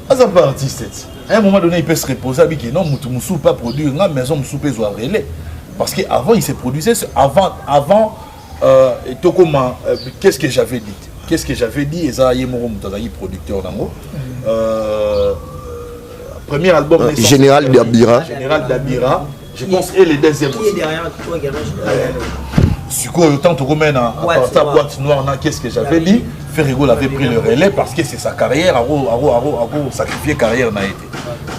asa pas artiste à un moment donné il peut se reposer avec non mutu musu pas produire na maison musu peut zo relais parce que avant il se produisait avant qu'est-ce que j'avais dit? Qu'est-ce que j'avais dit? Et ça, il y a producteur d'ango. Premier album. Général Dabira. Général Dabira. Je pense et le deuxième. Qui est derrière toi également? Suko, autant tu remènes à sa boîte noire, qu'est-ce que j'avais dit? Ferrigo avait pris le relais parce que c'est sa carrière, a sacrifié carrière n'a été.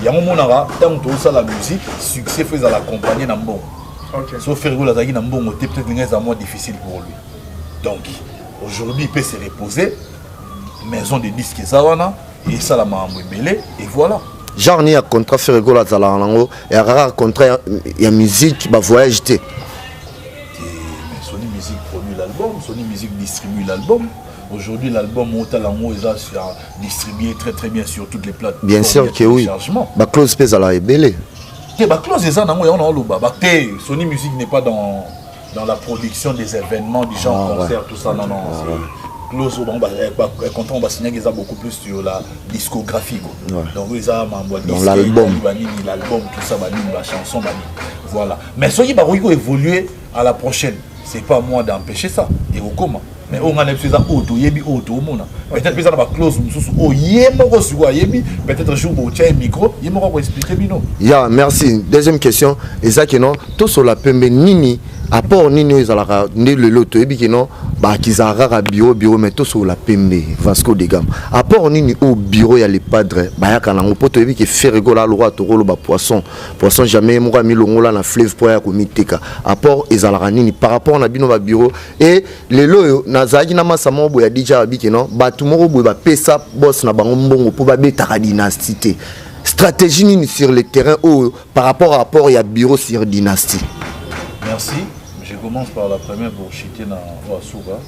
Il y a un moment où tant que ça la musique, succès faisait l'accompagner dans le bon. Sauf Ferrigo Lazaki n'a pas peut-être un moins difficile pour lui. Donc, aujourd'hui, il peut se reposer. Maison de disques Zawana, et ça l'a mêlé, et voilà. Genre, il y a un contrat Ferrigo Lazala en et un contrat, il y a musique qui va voyager. Sony Music produit l'album, Sony Music distribue l'album. Aujourd'hui, l'album Otalango est distribué très bien sur toutes les plateformes. Bien sûr que oui. La clause pèse à la ébélé. La clause est Sony Music n'est pas dans la production des événements du genre concert, tout ça. Non. Clause, quand on va signer, ils ont beaucoup plus sur la discographie. Donc, ils ont l'album, tout ça, la chanson. Voilà. Mais soyez évoluer à la prochaine. C'est pas moi d'empêcher ça. Et au comment? Mais on a peut-être peut-être que la clause peut-être jour où tu as un micro il m'aura expliqué bino. Ya merci. Deuxième question ezaki non to sur la pembe nini apport nini ezalaka ne le loto ebi ki non ba kizara bureau mais to sur la pembe Vasco de Gama apport nini au bureau ya les padres ba ya kana ngopoto ebi ki Ferrigo la loi to rolo ba poisson jamais moko milongola na fleuve pour ya komiteka apport ezalaka nini par rapport na bino ba bureau et les loyo nazaki na masamo boya DJ abiki non batu moko boya ba pesa boss na bango mbongo pour ba betaka dynastie stratégie sur le terrain ou par rapport il y a bureau sur dynastie. Merci. Je commence par la première pour chiter dans Ouassouga.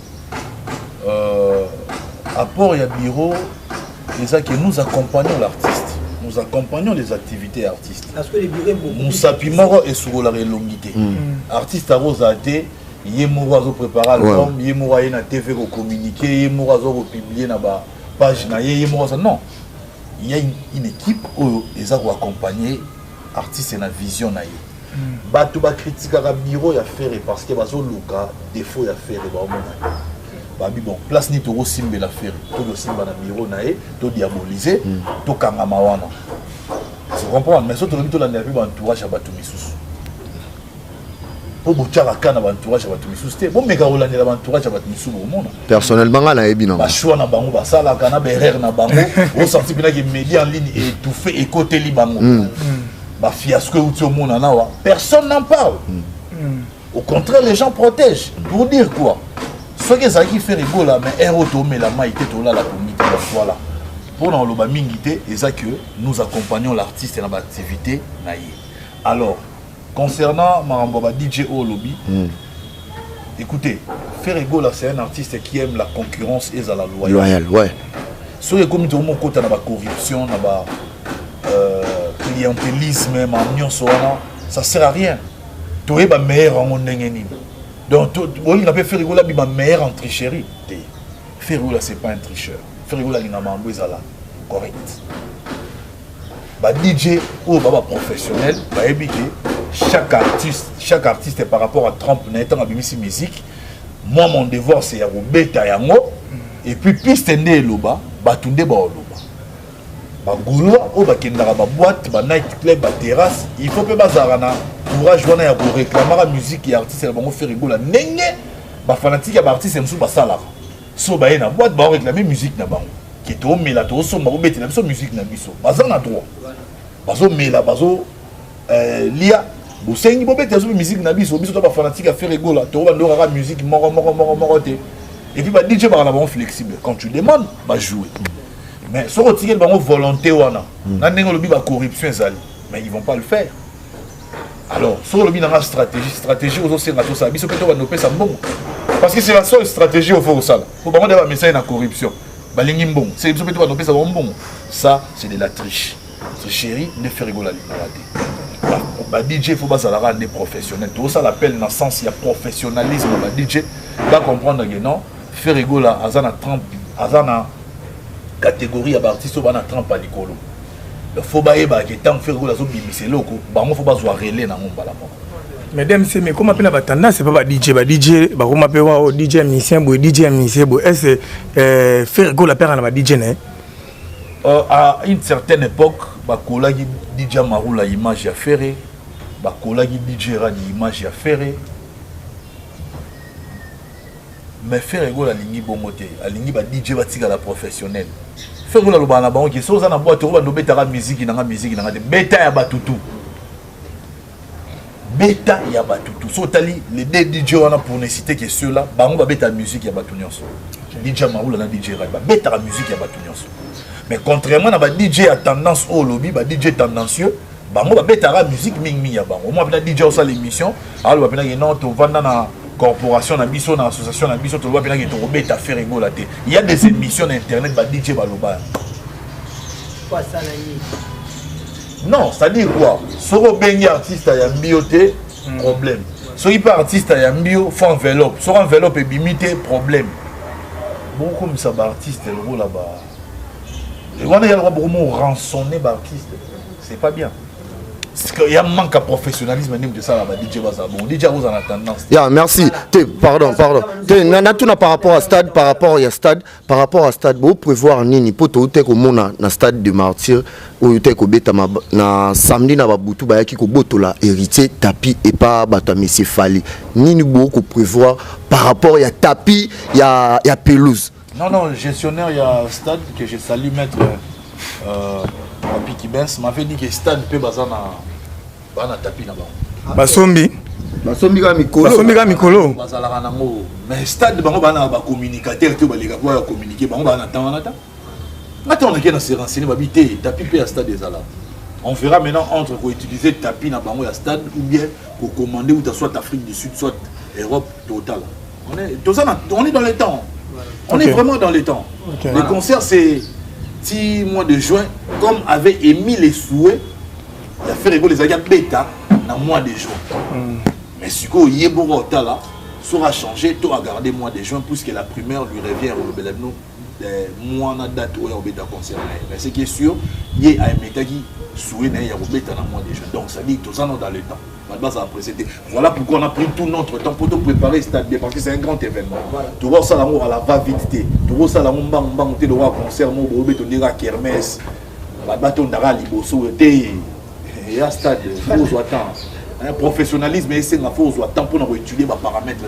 apport ya bureau c'est ça que nous accompagnons l'artiste, nous accompagnons les activités artistes. Parce que les bureaux nous sapimons et sur la longité artiste à Rosate yemoro azo préparer l'album yemoro na TV ko communiquer yemoro azo publier na ba page na yemoro non, il y a une équipe où ils ont accompagné artiste na vision na ye bato ba critiquer la bureau ya faire parce que bazo loka défaut ya faire ba mona babi bon place ni to simbe la faire to do simba na bureau na ye to diaboliser to kangama wana tu comprends mais surtout to la nerve ba entourage ya bato misusu pour boutara kana ba entourage ya bato misusu te bon meka rolani la entourage ya bato misusu mona personnellement na yebi na ba choix na bango ba sala kana ba erreur na bango au sorti bina que média en ligne étouffé et côté li bango ba fiasco ou tout monde na personne n'en parle. Au contraire les gens protègent pour dire quoi ce que ça qui fait rigolo là mais héros tomé la maïté to là la communauté voilà pour dans le bamingité et ça que nous accompagnons l'artiste dans l'activité naïe. Alors concernant Maramboba DJ au lobby écoutez Ferrego là c'est un artiste qui aime la concurrence et à la loyale ouais sur les communautés mon côté na ba corruption na ba clientélisme ça sert à rien. Tu es meilleur en nengeni. Donc on n'a pas fait rigoler bi meilleur en tricherie. Ferrego c'est pas un tricheur. Ferrego là il n'a pas là correct. Ba DJ ou baba professionnel, ba ebike chaque artiste est par rapport à Trump n'étant à bimisi musique. Moi mon devoir c'est ya beta yango et puis piste ndé loba batunde ba loba. Bagoulois au bakendara ba boîte ba night club ba terrasse il faut pas bazarana courage wana ya ko réclamer la musique et artiste ba ngo faire rigola nenge ba fanatique ba artiste msu ba sala so ba na boîte ba réclamer musique na bango qui to mela to so ba beti na biso musique na biso bazana droit bazo mela bazo lia bo sengi bo beti so musique na biso biso to ba fanatique a faire rigola to ba ndora musique moro te et puis ba DJ ba na bon flexible quand tu demandes ba jouer. Mais si on retire une volonté, corruption, mais ils ne vont pas le faire. Alors, si on a une stratégie, parce que c'est la seule stratégie au fond. Il faut avoir un message de la corruption. Ça, c'est de la triche. C'est chéri, ne fait rigoler. DJ, il faut pas des professionnels. Tout ça l'appelle dans le sens, il y a professionnalisme. DJ, va comprendre que non, faire rigoler, Azana catégorie à artiste bana trempe à l'écolo. Le faut bailler ba que tant faire la zone bimisé loko, ba mo faut pas zo relais na ngomba la mo. Mesdames c'est mais comment appelle la tendance c'est pas DJ ba comment appelle wa DJ musicien bo est faire go la père na DJ né. À une certaine époque ba kolagi DJ Marula image à faire, ba kolagi DJ Radi image à faire. Mais faire ego la ligne bon moté la ligne ba DJ batika la professionnel faire ego la loba na bango qui so za na boîte ro ba no beta musique na de beta ya batutu so tali les deux DJ wana pour ne citer que ceux là bango ba beta musique ya batunyonso DJ Marula na DJ Rad ba beta la musique ya batunyonso mais contrairement na ba DJ à tendance au lobby ba DJ tendancieux bango ba beta la musique mingi ya bango moi na DJ au ça l'émission alors ba pena non to vanda na corporation na biso na association na biso to loba pena ke to robeta faire rigola te il y a des émissions d'internet ba DJ baloba quoi ça na non ça dit quoi soko bengi artiste ya mbioté problème soki pas artiste ya mbio faut enveloppe so enveloppe et bimité problème bon comme ça ba artiste le rôle là-bas et on a le droit beaucoup rançonner ba artiste c'est pas bien. Il y a un manque de professionnalisme de ça là-bas. DJ Baza, bon, DJ Rose en a tendance. Yeah, merci. Pardon. Natuna par rapport à stade, par rapport à stade, vous prévoir nini pour tout au monde na stade de martyr ou te ko beta na samedi na babutu ba yaki ko botola héritier tapis et pas bata monsieur Fali. Nini beaucoup prévoir par rapport à tapis, il y a pelouse. Non, gestionnaire il y a stade que je salue maître Papi Kibens m'avait dit que stade peut bazana bana tapis là-bas. Basombi ga mikolo. Bazala nango mais stade bango bana ba communicateur to ba lega pour communiquer bango bana temps on attend. Maintenant on est dans se renseigner ba bité tapis peut à stade des ala. On verra maintenant entre pour utiliser tapis na bango ya stade ou bien pour commander ou soit Afrique du Sud soit Europe total. On est dans les temps. On est vraiment dans les temps. Les concerts, c'est 6 mois de juin, comme avait émis les souhaits, il a fait rigoler les agents bêta dans le mois de juin. Mais ce que Yeboro Tala sera changé, tout a gardé le mois de juin, puisque la primaire lui revient au Belabno. Moi, na date où il y a un concert. Mais ce qui est sûr, il y a un méta qui souhaite dans le mois de juin. Donc ça dit que tout ça dans le temps. Voilà pourquoi on a pris tout notre temps pour préparer ce stade parce que c'est un grand événement. Tu vois ça l'amour à la va-vite. Tu vois ça l'amour monter le concert, mon bébé, tu diras kermesse. La bâton d'ara liboso était et à stade faut attendre. Un professionnalisme et c'est la faut attendre pour étudier les paramètres.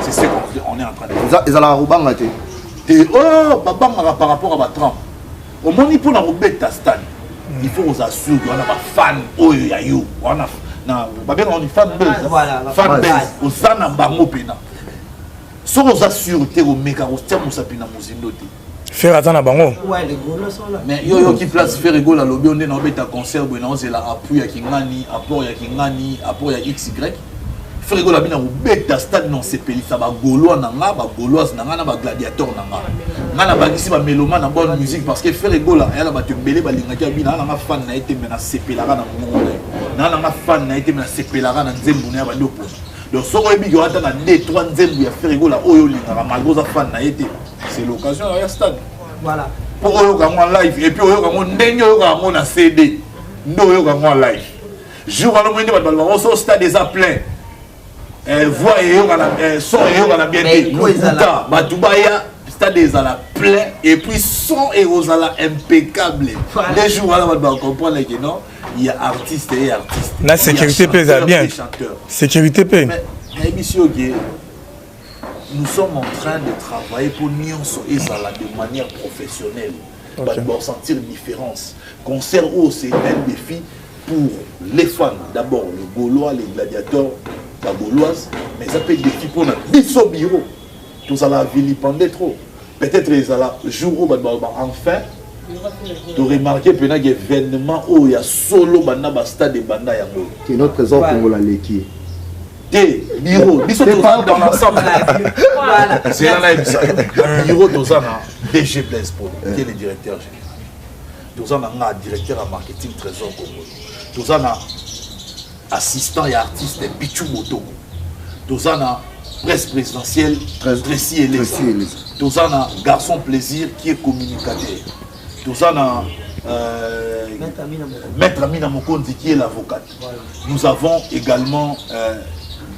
C'est ce qu'on est en train de faire. Ils allaient roubanger. Oh, par rapport à ma trempe. Au moins, pour la ta stade, il faut vous assurer qu'on a des fans. Oh, il y a eu. On a des fans buzz. Fan buzz. Au Zana Bango Pena. Si vous assurez que vous avez un sapina Mouzindote. Faire attendre à Bango. Ouais, les gros sont là. Mais yo qui place faire rigolo à l'obé, on est dans un concert, c'est là, appui à Kingani, apport à Kingani, apport à XY. Faire rigolo à bêta stade non c'est peli ça va gaulois nanga ba gauloise nanga na ba gladiateur nanga ngana ba kisi ba mélomane na bonne musique parce que faire rigolo ya la ba tembele ba lingaki abina na fan na été mena sepelara na monde na fan na été mena sepelara na nzembu na ba lopo donc soko ebi yo ata na 2-3 nzembu ya faire rigolo oyo lingaka malgoza fan na été c'est l'occasion ya stade voilà pour oyo ka en live et puis oyo ka mo ndenge oyo ka mo na CD ndo oyo ka en live jour à l'omende ba ba so stade déjà plein. Voix et son et on a bien dit Batubaya stade est à la plein et puis son et aux à la impeccable les jours on va comprendre que non il y a artistes et artistes la sécurité pèse bien sécurité pèse mais émission nous sommes en train de travailler pour nuancer et ça de manière professionnelle pour sentir une différence concert c'est un défi pour les fans d'abord le Gaulois les gladiateurs la gauloise, mais ça peut être des types au bureau. Tout ça la vilipender trop. Peut-être les ala jour où enfin, tu remarques qu'il y a un événement où il y a solo banda stade de banda yango. C'est notre trésor congolais l'équipe. Des bureaux, ils sont dans l'ensemble. C'est là le bureau tous en DG Blaise Paul, qui est le directeur général. Tous en a directeur en marketing trésor congolais. Tous en a assistant et artiste Pichou Moto. Tous en a presse présidentielle Tracy Elisa. Tous en a garçon plaisir qui est communicateur. Tous en a Maître Amina Mokondi qui est l'avocate. Voilà. Nous avons également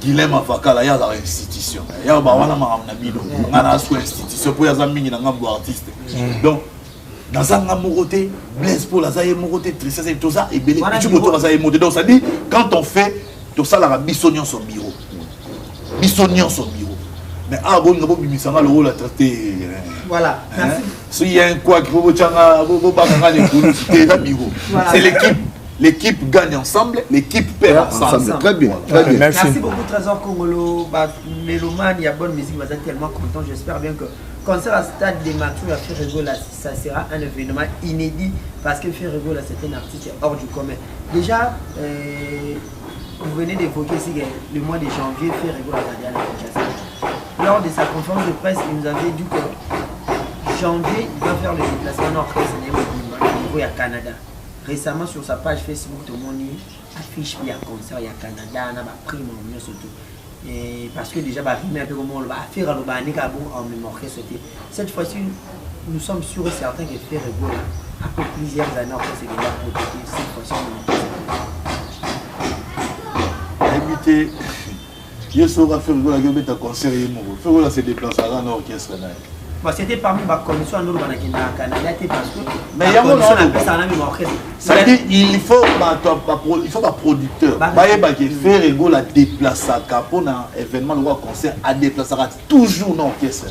Guilhem Avaka là, il y a l'institution. Il y a une institution pour les amis qui sont artistes. Donc, dans un amoroté, Blaise Paul, Azaïe Moroté, Tristesse, tout ça, et Bélé, tu moto Azaïe Moroté. Donc, ça dit, quand on fait tout ça, la bissonnion son bureau. Bissonnion son bureau. Mais ah bon, nous avons mis ça le rôle à traiter. Voilà. Merci. S'il y a un quoi qui faut c'est l'équipe. L'équipe gagne ensemble, l'équipe perd ensemble. Très bien. Très bien. Merci beaucoup Trésor Congolo. Mélomane, il y a bonne musique, vous êtes tellement content. J'espère bien que concert à Stade des Matures à Ferregola, ça sera un événement inédit parce que Ferregola c'est un artiste hors du commun. Déjà, vous venez d'évoquer ici le mois de janvier, Ferregola a lors de sa conférence de presse, il nous avait dit que janvier, il va faire le déplacement nord-est au niveau du Canada. Récemment, sur sa page Facebook, tout le monde affiche qu'il y a un concert, il y a Canada, il y a un prix, surtout. Et parce que déjà, il y a un peu comme on va faire un mémoire. Cette fois-ci, nous sommes sûrs et certains que faire Ferregola, après plusieurs années, après c'est déjà prototype, cette fois-ci, on invité. Je suis à Ferregola, je vais te conseiller. Ferregola se déplace à l'orchestre. C'était parmi les commissions en Canada parce que mais il faut un producteur. Ferregola déplacer pour un événement de concert à déplacer toujours dans l'orchestre.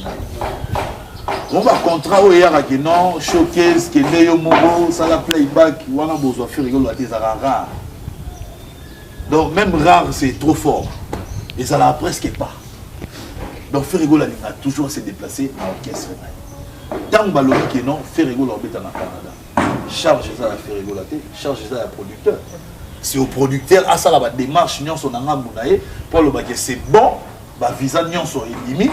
On va contrat où il y a non showcase que Léo Mogo, ça la playback, on a besoin de Ferregola rare. Donc même rare c'est trop fort et ça l'a presque pas. Donc Ferregola a toujours se déplacé à l'orchestre. Tant que non, Ferregola est en Canada. Charge ça à Ferregola, charge ça à producteur. C'est au producteur, à ça la démarche, nous sommes en pour le bac c'est bon, ba visa nyonso elimi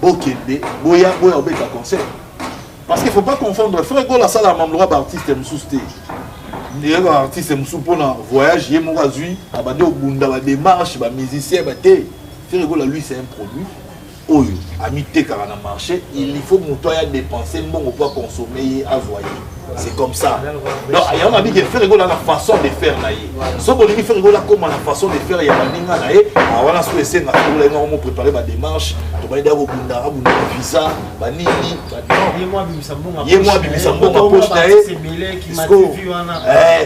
bokende boya obeta concert parce qu'il faut pas confondre frère Gola sala mamlora ba artiste msuste ndé ba artiste msu pona voyage ye mo azui abande obunda ba démarche ba musicien ba té frère Gola lui c'est un produit oyo amité car na marché il faut monter à dépenser bon pour consommer à voyer c'est comme ça donc il y a dit que faire rigoler la façon de faire là so bon il fait rigoler comme la façon de faire il y a ninga là voilà ce que c'est na pour préparer ma démarche to ba ndako bundara bunda visa ba nini moi bisambo ma poche là c'est belé qui m'a vu wana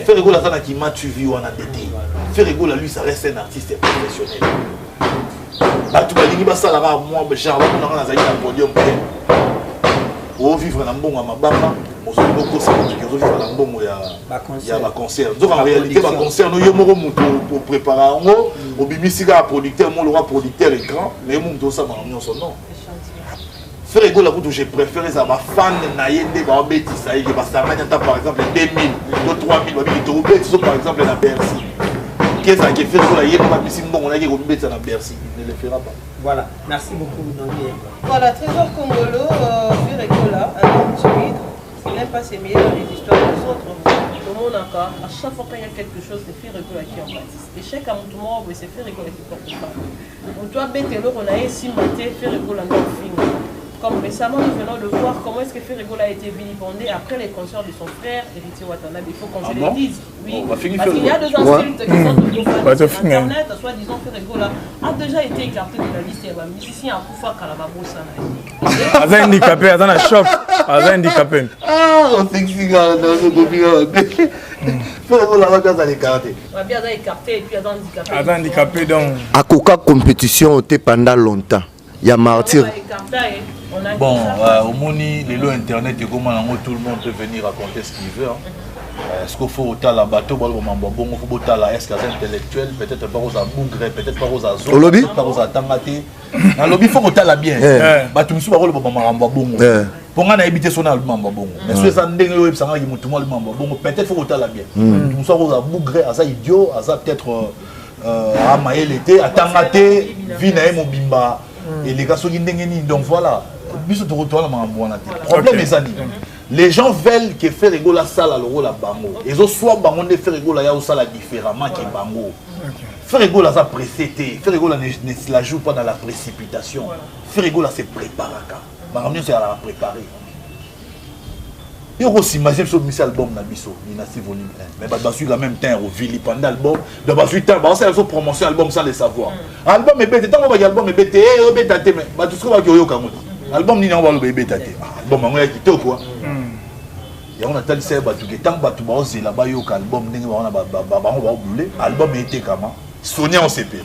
faire rigoler ça qui m'a vu wana dété faire rigoler lui ça reste un artiste professionnel. Tu vas dire que ça là moi genre on a un podium pour vivre dans bon à ma bamba on se beaucoup ça pour vivre dans bon il y a ma concert donc en réalité ma concert nous yo moko pour préparer ngo obimisika producteur mon le producteur écran mais mon tout ça ma son nom faire ego la route j'ai préféré ça ma fan na yende ba beti ça y est parce que par exemple 2000 ou 3000 ba bi to par exemple la Bercy. Qu'est-ce qui fait que la yéma piscine bon on a dit qu'on met ça dans Bercy ne le fera pas. Voilà, merci beaucoup Daniel. Voilà, Trésor Congolo, Viregola, un homme timide, il n'aime pas s'aimer dans les histoires des autres. Le monde encore, à chaque fois qu'il y a quelque chose, c'est Viregola qui en bâtisse. Et chaque à mon tour, c'est Viregola qui porte pas. Donc toi, bête on a essayé de mater Viregola dans le film. Comme récemment, nous venons de voir comment est-ce que Ferregola a été vilipendé après les concerts de son frère, Héritier Watanabe. Il faut qu'on se le dise. Oui, parce qu'il y a deux insultes qui sont sur Internet, soi-disant Ferregola a déjà été écarté de la liste. Il y a un musicien à Koufa Kalababosa. Aza handicapé, Aza na choc. Aza handicapé. Ah, on sait que c'est gars, Ferregola va bien écarté. On va bien écarté et puis Aza handicapé. Aza handicapé donc. À Coca compétition pendant longtemps. Il y a martyr. Bon, au Moni, les lots internet et comment tout le monde peut venir raconter ce qu'il veut. Est-ce qu'il faut autant la bateau, bon, il faut autant la est-ce intellectuel, peut-être pas aux abougres, peut-être pas aux azos, peut-être pas aux atangatés. Dans le lobby, il faut autant la bien. Bateau, monsieur, parole, pour qu'on ait habité son album, mais si ça n'est pas ça, peut-être faut autant la bien. Nous sommes aux abougres, à ça idiot, à ça peut-être à maël été, à tangaté, vina et mobimba. Et les gars sont donc voilà. Problème est les gens veulent que faire rigoler ça la bango. Ils ont soit bango de faire rigoler ya ça la différemment que bango. Faire rigoler ça précédé, faire rigoler ne la joue pas dans la précipitation. Faire rigoler c'est préparer. Bango c'est à la préparer. Il y a aussi imagine ce monsieur album na biso, Dynastie volume 1. Mais bah sur la même temps au Vili pendant l'album, de bah suite bah c'est la promotion album sans le savoir. Album est bête, tant on va album est bête, bête até mais bah tout ce qu'on va yo kamoto. Album ni on va le bébé até. Album on a quitté quoi. Et on a tel c'est bah tout que tant bah tout bah c'est là-bas yo album ndenge on a bah on va oublier. Album était comment? Sonia en CP.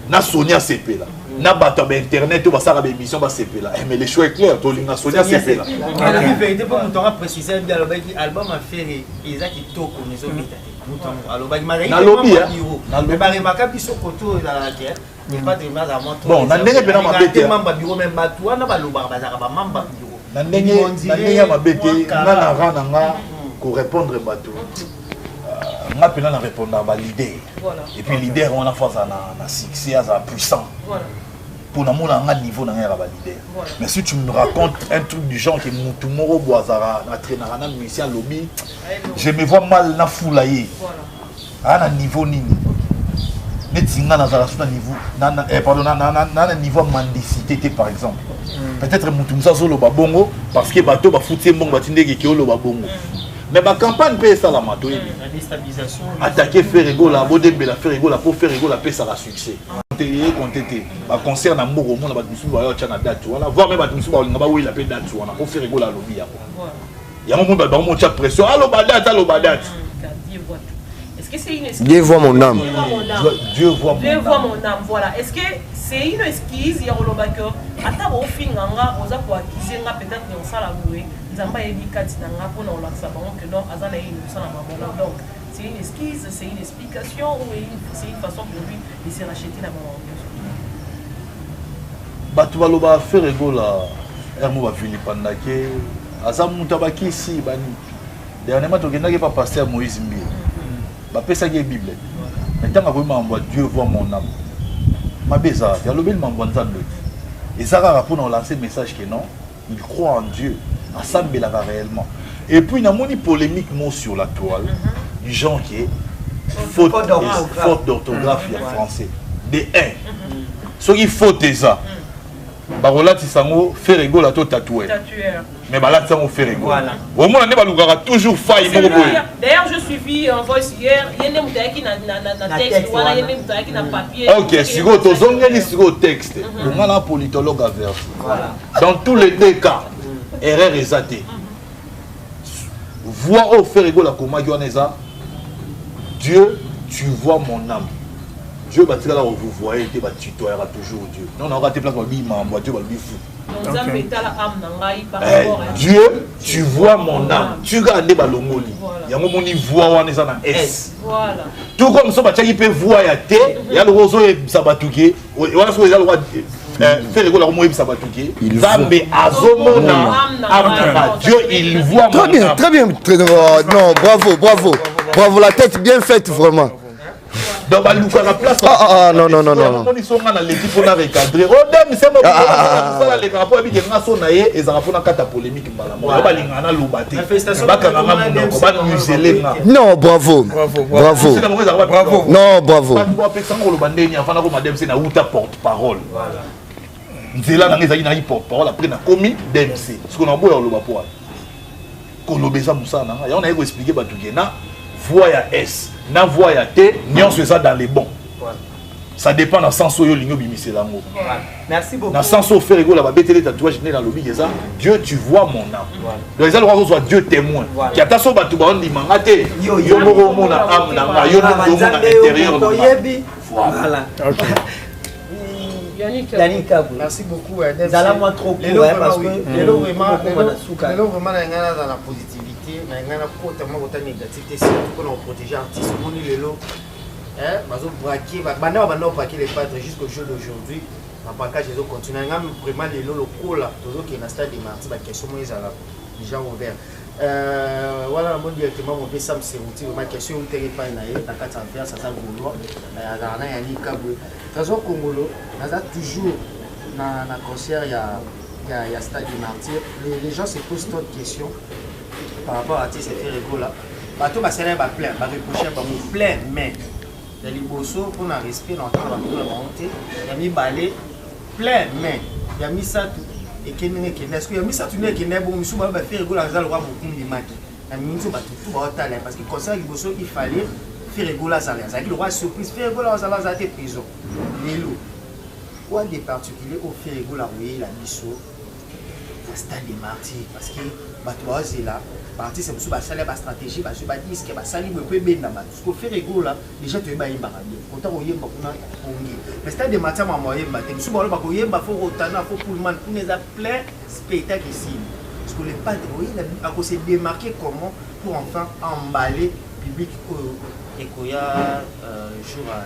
Na Sonia CP là. Na bato internet ba sala émission ba CP là mais les choix est clair to linga Sonia CP là la vérité pour nous t'aura précisé bien le album a fait Isaac Toko nous sommes nous alors ba mari na lobby mais ba remaka biso koto dans la guerre n'est pas de mal à moi bon na ndenge pena mabete mamba bureau même bato na ba loba bazaka ba mamba bureau na ndenge mabete na rana nga ko répondre bato nga pena na répondre ba leader et puis leader on a face na succès à puissant pour nous un niveau dans leader. Mais si tu me racontes un truc du genre que Moutoumoro Boazara, na musicien lobby, je me vois mal na foulaye. À un niveau nini. Netinga na zala sur niveau pardon na niveau mendicité par exemple. Peut-être Moutoumsa solo ba bongo parce que bateau ba foutre bongo batinde ke lo ba bongo. Mais ma campagne paye ça la mato. La déstabilisation. Attaquer Ferrego la Bodembe la Ferrego la pour Ferrego la paix ça la succès. Bah concert na mboko mona ba musu ba yo tchana date wana voir même ba musu ba ngaba oui la paix date wana pour Ferrego la lobby ya. Ya mon ba mon tcha pression allo ba date. Est-ce que c'est une excuse? Dieu voit mon âme. Dieu voit mon âme. Voilà. Est-ce que c'est une excuse ya rolobako ata bo finganga oza ko accuser nga peut-être on sala louer nzamba yebi kati na nga pona olaksa bango que non azana une sala mabona donc c'est une excuse, c'est une explication ou c'est une façon pour lui de se racheter la maman. Batu baloba Ferrego la ermo ba Philippandake azamu tabaki si bani dernièrement to kendaki pa pasteur Moïse Mbi ba pesa ki Bible maintenant ko mamba Dieu voit mon âme ma beza ya lobel mambwanzambe et ça va pour nous lancer message que non il croit en Dieu ensemble là réellement et puis il y a une polémique mot sur la toile du genre qui est faute d'orthographe en français de 1 ce qui faute ça barola tisango fait rigolo à tout tatouer mais là ça on fait rigolo au moins on est toujours faille d'ailleurs je suivi en voice hier il y a des moutons qui na texte voilà il y a des moutons qui na papier ok si vous avez un texte on a un politologue averti dans tous les deux cas erreur exatée voir au faire rigolo à comment Dieu tu vois mon âme Dieu va là où vous voyez que tu tutoieras toujours Dieu. Non, on aura tes places pour Dieu va le fou. Dieu, tu vois mon âme. Tu regardes les balongoli. Il y a un moment où il voit on est en S. Voilà. Tout comme ça, tu peux voir il y a T, il y a le roseau et Sabatouké. Voilà ce que le roi faire rigolo au Sabatouké. Zambe azomona. Dieu, il voit mon âme. Très bien. Non, bravo, la tête bien faite vraiment. Donc, la place. Non. Ils sont dans l'équipe pour la recadrer. Oh, mais c'est moi. Les rapports avec les nations naïe et ça va faire une polémique. Non, bravo. Non, bravo. Porte-parole. C'est là que nous avons porte-parole après na commis DMC. Ce qu'on a beau le bapoi. Qu'on l'obésa Moussana. Et on a expliqué Batugena. Voix à S, na voix à T, nous faisons ça dans les bons. Ça dépend dans le sens où l'igno bimisé l'amour. Merci beaucoup. Dans le sens où faire rigolo la bête les tatouages dans le lobby ça. Dieu tu vois mon âme. Donc les gens soit Dieu témoin. Qui a ta so batu ba on dit mangate. Yo moro mona âme na yo no mona intérieur. Voilà. OK. Yannick Kabou. Merci beaucoup. Zala moi trop court parce que vraiment dans la positivité. Mais il y a un côté négatif, c'est qu'on protège l'artiste, on est le lot. Braquer les padres jusqu'au jour d'aujourd'hui. Après, je vais continuer. Vraiment, les lots locaux, toujours qui est dans le stade de Marty, qui sont déjà ouverts. Voilà, moi directement, mon ça me c'est ma question où tu es pas naïf, dans 4 affaires, ça s'en gaulois. Il y a Yannick Kabou. Trésor Congolo, on a toujours dans le concert, il y a stade de Marty. Les gens se posent trop de questions. Par rapport à ces rigolo là, bateau va servir à plein, va reprocher à plein, mais il y a les bossos pour un respect dans la montée, il y a mis balai, plein, mais il y a mis ça tout, et qu'il est-ce qu'il y a mis ça tout, qu'il est bon, monsieur va faire rigolo à Zalora beaucoup de maquis, il y a mis tout va talent, parce que comme ça, les bossos il fallait faire rigolo à Zalora, ça dit le roi surprise, faire rigolo à Zalora, ça a été prison, les loups, quoi de particulier au faire rigolo à Rouye, la bisso, la stade des martyrs, parce que bateau est là. Parti c'est monsieur basale ba stratégie ba sur ba disque ba sali me peut ben na ba ce qu'on fait rigolo là déjà tu ba yemba bien autant oyemba kuna ongi mais stade de matin ma moyemba te monsieur ba ko yemba faut rotana faut pour le monde on les a plein spectacle ici parce que les padres oui a ko se démarquer comment pour enfin emballer public et koya jour à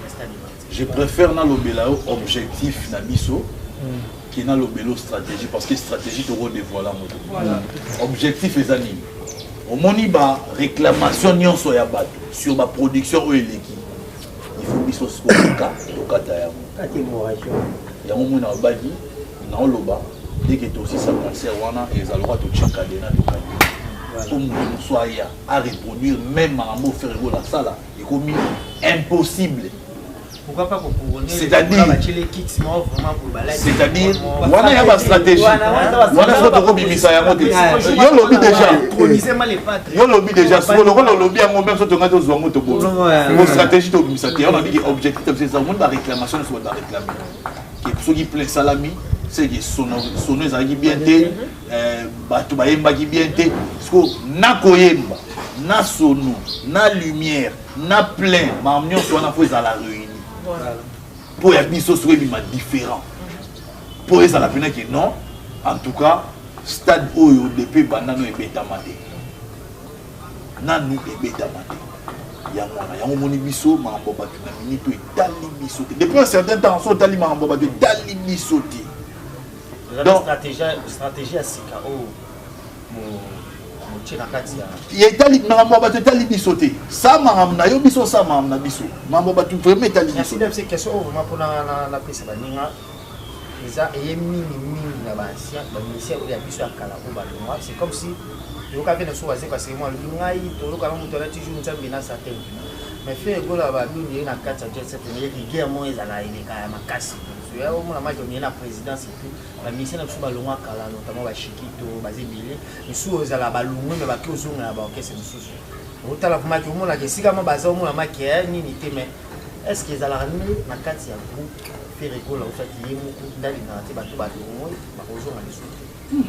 stade de matin je préfère na lobelao objectif na biso qui n'a l'obélo stratégie parce que stratégie te redévoile voilà. Objectif est animé. Au moniba réclamation n'y en soit battu sur ma production ou l'équipe. Il faut que ce soit le cas au cas il y a un moment dans le badi dans le bas dès que tu aussi ça concert wana et ça le droit de checker dans comme nous soit à reproduire même à mot faire la salle et comme impossible. Pourquoi pas pour c'est-à-dire on a une stratégie on a notre robimisa ya moto yo lobby déjà sur le lobby en même sorte de zo moto bo stratégie to bimisa te on a dit objectif c'est ça on a réclamation sur la réclamer qui ceux qui plein salami c'est que sonneuse a bien té batu ba yemba ki bien té parce que na koyemba na sono na lumière na plein ma mignon soit na fois à la réunion. Pour y avoir soit différent. Pour ça la peine que non, en tout cas, stade où depuis banano et bêta maté. Nanu et bêta maté. Il y a un monibiso, ma boba tu n'as minute et tali bisoté. Depuis un certain temps, on tali ma boba de tali bisoté. Donc stratégie à Sika il est allé maman ba te libiso te ça maman na yo biso ça maman na biso maman ba tout vraiment tali biso c'est question vraiment pour la pesa baninga eza eyemi mingi na basia ba ministère ya biso ya kala ko balongwa c'est comme si yo ka vena so waze parce que moi ngai to lo ka muto na toujours nzambe na certain mais fait gola ba bini na kata je cette qui guerre mo ezala ile ka makasi ya o mona majo ni na présidence et tout ba ministère na biso balongwa kala notamment ba Shikito ba Zebile misu ezala balongwe mais ba ki ozonga ba orchestre misusu otala vraiment que mona ke sika mo baza mona makia ni ni te mais est-ce que ezala ni na kati ya groupe fait rigoler au fait il y a beaucoup d'aliments bato bato moi ba ozonga les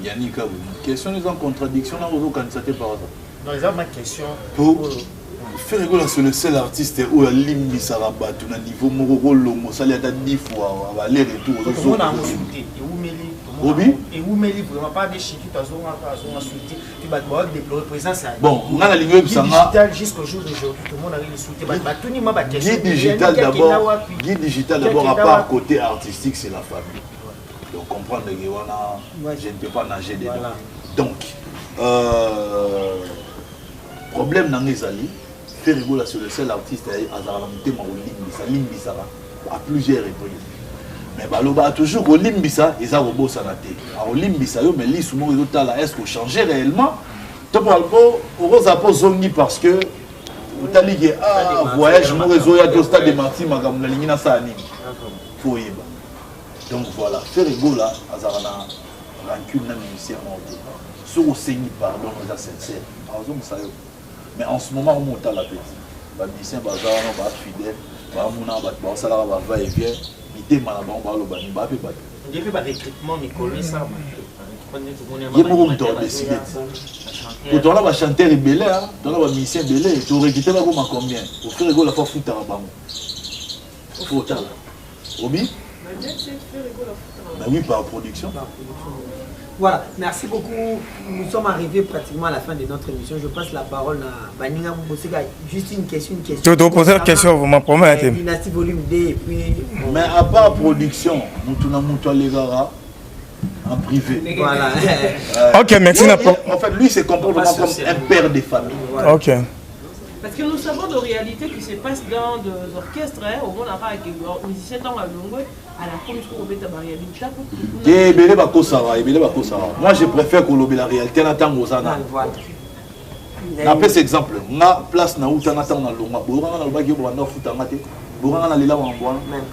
Yannick Abou, question est en contradiction dans vos candidatures par hasard. Non, les ma question pour faire rigoler sur le seul artiste où la limbi saraba tout na niveau moroko longo ça a 10 fois va aller retour aux autres. On a insulté et où meli Obi et où meli vraiment pas des chiquis tu as insulté tu vas devoir déplorer présence. Bon, on a la ligne digital jusqu'au jour d'aujourd'hui tout le monde a insulté bah tout ni ma question. Guide digital d'abord à part côté artistique c'est la famille. Donc comprendre que je ne peux pas nager dedans. Voilà. Donc, problème dans les alliés, faire rigoler sur le seul artiste à plusieurs reprises. Mais bah toujours au limbisa, ils ont robot sanaté. Au limbisa, mais li souvent est-ce qu'on change réellement? Tu parles pas aux apports zongi parce que vous allez dire ah voyage mon réseau ya au stade de Marty magam na lingina sa anime. Faut y ba. Donc voilà, faire rigoler azarana rancune na musicien monté. Sur au seigneur pardon, on est sincère. Mais en ce moment on monte à la petite. Ba musicien bazar on va fidèle, ba mona ba sala ba va et vient. Il m'a fait un recrutement, Nicolas, ça. Il y a beaucoup de décidé. Pour toi, là, chanteur est belé, toi, là, musicien belé, tu aurais quitté là combien? Pour faire rigoler la fois foutre à Bamou. Faut là. Obi? Ben oui, par production. Voilà, merci beaucoup. Nous sommes arrivés pratiquement à la fin de notre émission. Je passe la parole à Baninga Mbosega. Juste une question. Tu dois poser la question, vous m'en promettez. Dynastie volume D et puis... Mais à part production, nous avons les gars en privé. Voilà. Ok, merci. En fait, lui, c'est comportement comme un père de famille. Voilà. Ok. Parce que nous savons de réalité qui se passe dans des orchestres, au monde avec les musiciens dans la longue, à la commission au bêta moi, je préfère qu'on l'obéisse la réalité dans le temps. Après cet exemple, on a place na où tu as dans le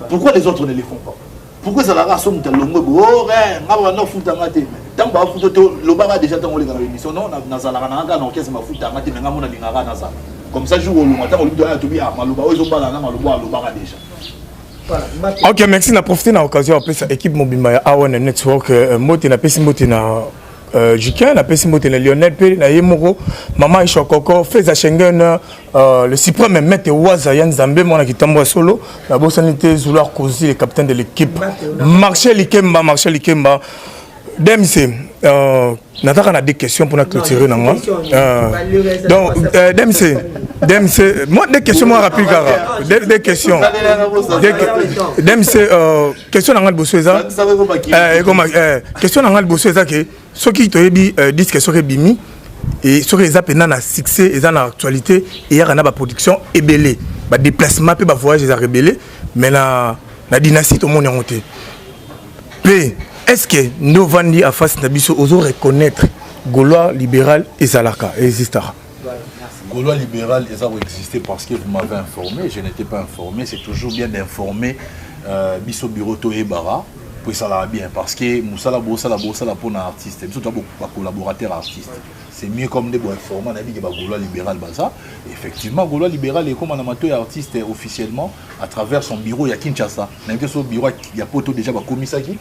pourquoi les autres ne les font pas? Pourquoi ça la race de longue? Oh, tant que foot le bar déjà dans l'émission, non, dans orchestre ma foot mais comme ça, jour où on attend, on lui donne à Tobi à Malouba, ils ont pas déjà. Ok, merci. On a profité de l'occasion de l'équipe Mobimaya Awan Network. Moté na pesi moté na Jiken, na pesi moté na Lionel P, na Yemoro, Maman Ishokoko, Feza Schengen, le suprême maître Waza Yann Zambé, mon akitambo solo, la bosanité Zoular Kozi, le capitaine de l'équipe. Marcel Ikemba. Demse, Nathan a des questions pour nous clôturer. Donc, Demse, moi des questions moi rapide car des questions. Demse, question dans le bosso ça. Question dans le bosso ça que ceux qui te disent que c'est bimi et ceux qui ont un succès et en actualité et il y a une production ébélée, bah déplacement puis bah voyage ils ont rébellé, mais la dynastie tout le monde est monté. Est-ce que nous vendons à face de Bisso osons reconnaître Gaulois libéral et Zalaka et Zistara? Gaulois libéral, ils ont existé parce que vous m'avez informé. Je n'étais pas informé. C'est toujours bien d'informer Bisso Biroto et Bara pour ça va bien. Parce que Moussala Bossala pour un artiste. Nous sommes pas collaborateurs artistes. C'est mieux comme des bons informants. On a dit que Gaulois libéral, ça. Effectivement, Gaulois libéral est comme un amateur artiste officiellement à travers son bureau. Il y a Kinshasa. On a son bureau, il y a Poto déjà, Komisaki.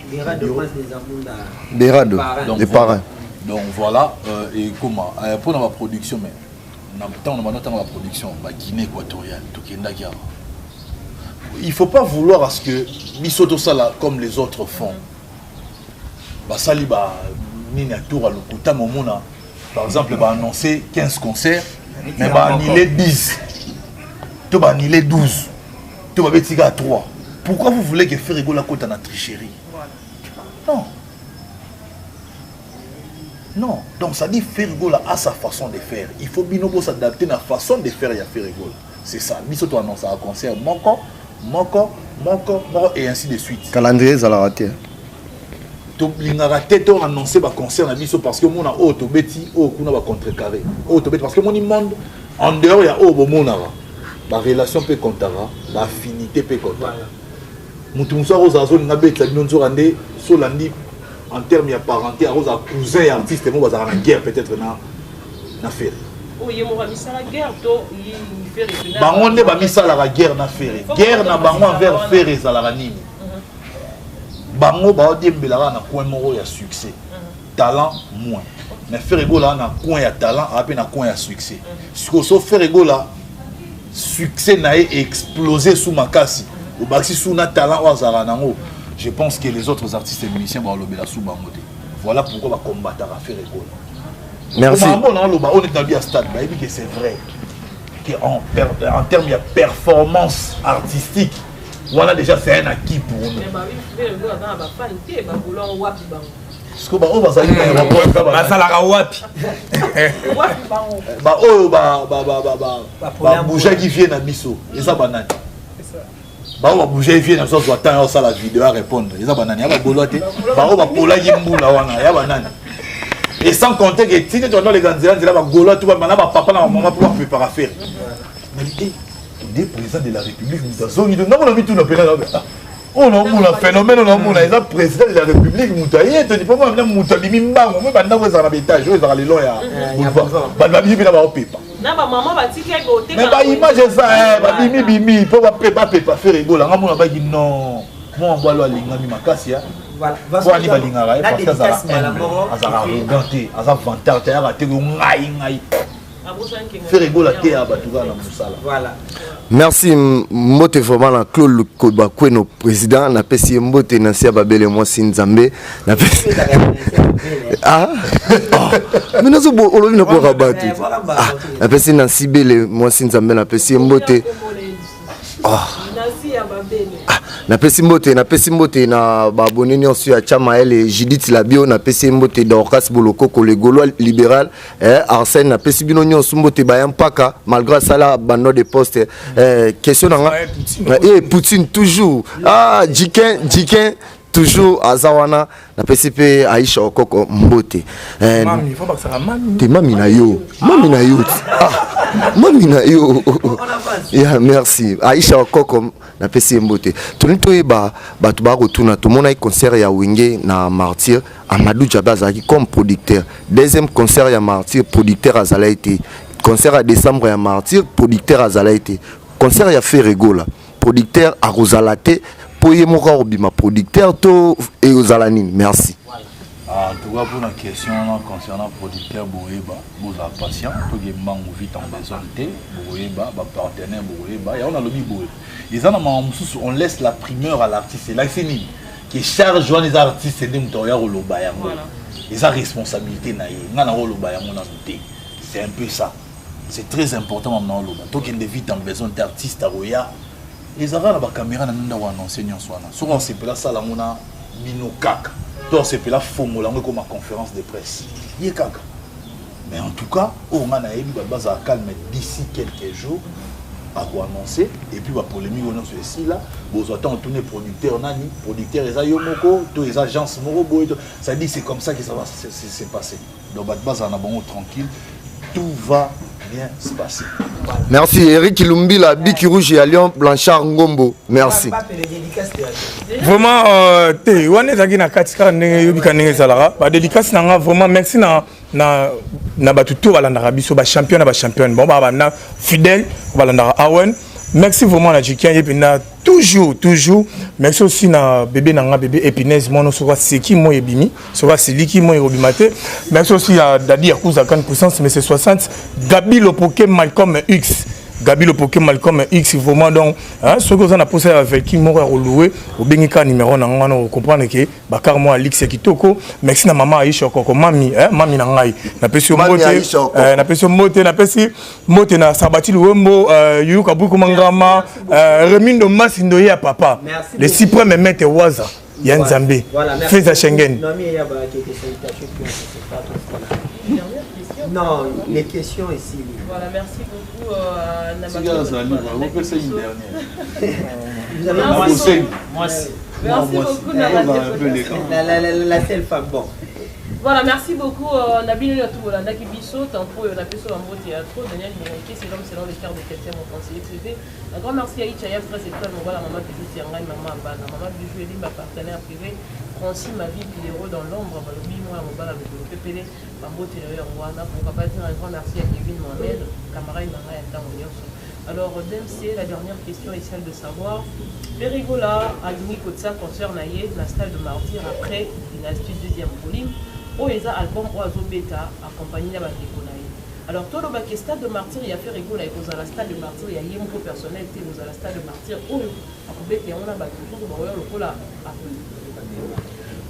Berado, des parrains. Donc voilà, et comment pour ma production, mais dans la production, Guinée équatoriale, il ne faut pas vouloir à ce que Bisoto Sala, comme les autres font, par exemple, annoncer 15 concerts, mais annuler 10, tu vas annuler 12, tu vas mettre à 3. Pourquoi vous voulez que Ferrigo la côte en tricherie? Non. Non, donc ça dit Ferrigola a sa façon de faire. Il faut binobo s'adapter à la façon de faire ya Ferrigola. C'est ça. Biso to annonce un concert moko et ainsi de suite. Calendrier ça l'a raté. To lingara tête on annoncer ba concert na biso parce que mon a auto beti o kuna ba contrecarré. Auto beti parce que mon monde en dehors il y a o bo monara. Ba relation peut comptara, ba affinité peut comptara. Mutu musa roza zo na beti la binonzo rande so landi en termes de parenté, à cousin et artiste, moi, dans la guerre peut-être na faire. Oui, il m'a mis ça la guerre, il fait. On n'est pas mis ça la guerre na faire. Guerre na bango envers faire et la nini. Bango ba di mbelara na coin moro ya succès. Talent moins. Mais faire ego là na coin ya talent, a pe na coin ya succès. Ce que so faire ego là succès na explosé sous makasi. Au baxi sous na talent wa zara nango. Je pense que les autres artistes et musiciens vont le sous Bangote. Voilà pourquoi on va combattre à faire école. Merci. On est établi à stade, que c'est vrai. En termes de performance artistique, voilà déjà c'est un acquis pour nous. Parce que on va saluer bouger qui vient à Bisso. Et ça banane. Bah on va bouger vient dans sens attendre ça la vidéo à répondre. Et ça banane, il y a boloté. Bah on va pola yimboula wana, ya banane. Et sans compter que si tu donnes les ganzéans, tu vas golo tout va maintenant papa na maman pour préparer faire. Mais des présidents de la République nous a zone non on a mis tout le pays là. Oh non, mon phénomène on a les président de la République mutaye, tu dis pas moi même mutabi mimba, moi banda ko za na étage, yo za les loya. Ba ba bibi na ba opepa. Na ba maman ba tika boté. Mais ba image ça ba bimi bimi, pour ba prépa faire rigola, nga mona ba ki non. Moi on voit lo linga mi makasi ya. Voilà, parce que ça a arroganté, ça a vantard, ça a raté ngai. Faire rigola te ya batuga na musala. Voilà. Merci Mbote vraiment la Claude Lukoba Kweno président na pesi Mbote na sia babele moi Sinzambe na pesi. Ah. Mais nous sommes au lobi na ko rabatu. Na pesi na Sibele moi Sinzambe na pesi Mbote. Ah. Na pesi mbote na babone nyonso ya chama ele Judith Labio na pesi mbote Dorcas Boloko ko le Gaulois libéral Arsène na pesi bino nyonso mbote bayam paka malgré ça la bando de poste question na Poutine toujours Jiken toujours Azawana na PCP Aisha Okoko Mbote mami faut pas que ça mami te mami na yo mami na yo ya merci Aisha Okoko na PCP Mbote tonito eba batu ba retourna to mona concert ya Wenge na Martyr Amadou Djabazaki comme producteur deuxième concert ya Martyr producteur azala été concert à décembre ya Martyr producteur azala été concert ya Ferregola producteur à Rosalate ma producteur to et aux alanines. Merci. En tout cas pour la question concernant producteur Boureba, vous êtes patient, tout le monde vite en besoin de Boureba, partenaire Boureba, et on a le Boureba. Ils on laisse la primeur à l'artiste, c'est là qui charge les artistes et des moutons au Lobayango. Ils ont responsabilité c'est un peu ça. C'est très important maintenant au Loba. Tout le monde vite en besoin d'artistes à Roya. Les arabes la caméra n'ont pas annoncé ni en soi. Souvent c'est pour la salle on a bino kaka. Toi c'est pour la formule comme ma conférence de presse. Il est kaka. Mais en tout cas, on a eu base à calme d'ici quelques jours à quoi annoncer et puis la polémique on a ceci là. Vous attendez tourner producteur nani, producteur les ayomoko, tous les agences morobo. Ça dit c'est comme ça que ça va se passer. Donc base en a bon tranquille, tout va bien se passer. Merci Eric Lumbi, la Biki Rouge et Lyon Blanchard Ngombo. Merci. Vraiment, on est dans la catégorie de dédicace. Vraiment, merci na batuto balandara biso ba champion na ba championne. Bon ba na fidèle balandara Awen. Merci vraiment à Jiken et puis toujours merci aussi na bébé nanga bébé épinaise mono soit c'est qui moi ebimi soit c'est lui qui moi robimate. Merci aussi à Dadi Yakuza 40% mais c'est 60 Gabi Lopoke Malcolm X Gabi Lopoke Malcolm X vraiment donc hein ce que vous en a posé avec qui moi reloué au bengika numéro na ngana on comprendre que bakar moi Alix Kitoko merci na maman Aisha Koko mami mami na ngai na pesi mote na pesi mote na sabati luembo yuka buku mangama remindo masindo ya papa les 6 premiers maîtres waza Yanzambe fais à Schengen. Non, les questions ici. Voilà, merci beaucoup merci beaucoup la seule femme, bon. Voilà, merci beaucoup. Nabil Yatoubola, Naki Bisso, Tampo, on a fait sur un beau théâtre. Daniel Mériki, c'est l'homme selon les termes de quelqu'un, mon conseiller privé. Un grand merci à Ichaya, frère, c'est très bon. Voilà, maman Petit Tiangai, maman Abana, maman Bijou Elie, ma partenaire privé. Francis, ma vie, Pilero dans l'ombre, Balobi, moi, mon bal avec le PPD, Mambo Télé, Rwanda. Pourquoi pas dire un grand merci à Kevin Mohamed, camarade Nanga et Tango. Alors, DMC, la dernière question est celle de savoir. Perigola, Adini Kotsa, concert Naye, la stade de martyr après dynastie deuxième volume. Oh, il y a un album Oiseau Beta accompagné de la alors, tout le stade de martyr, il y a fait rigoler avec la stade de martyr, il y a un peu personnel, il y a la stade de martyr. Oh, il y a un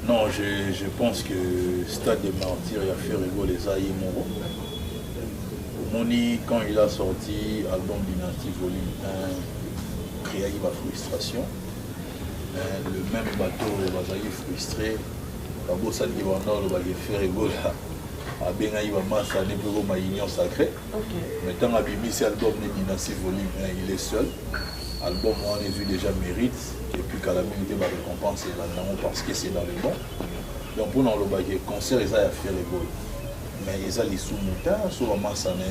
non, je pense que stade de martyr, il y a fait rigoler les Aïe Moro. Moni, quand il a sorti album Dynastie Volume 1, créé ma frustration. Le même bateau, il va frustré. Kabo ça dit on a le faire rigolo a bien il va massa ne peut pas union sacrée. Maintenant Abimi c'est album de Dynastie Volume 1, il est seul. Album on a vu déjà mérite et puis qu'à la minute va récompenser là-dedans parce que c'est dans le bon. Donc pour nous le baguette concert ils a fait rigolo. Mais ils a les sous-mouteurs sur le massa ne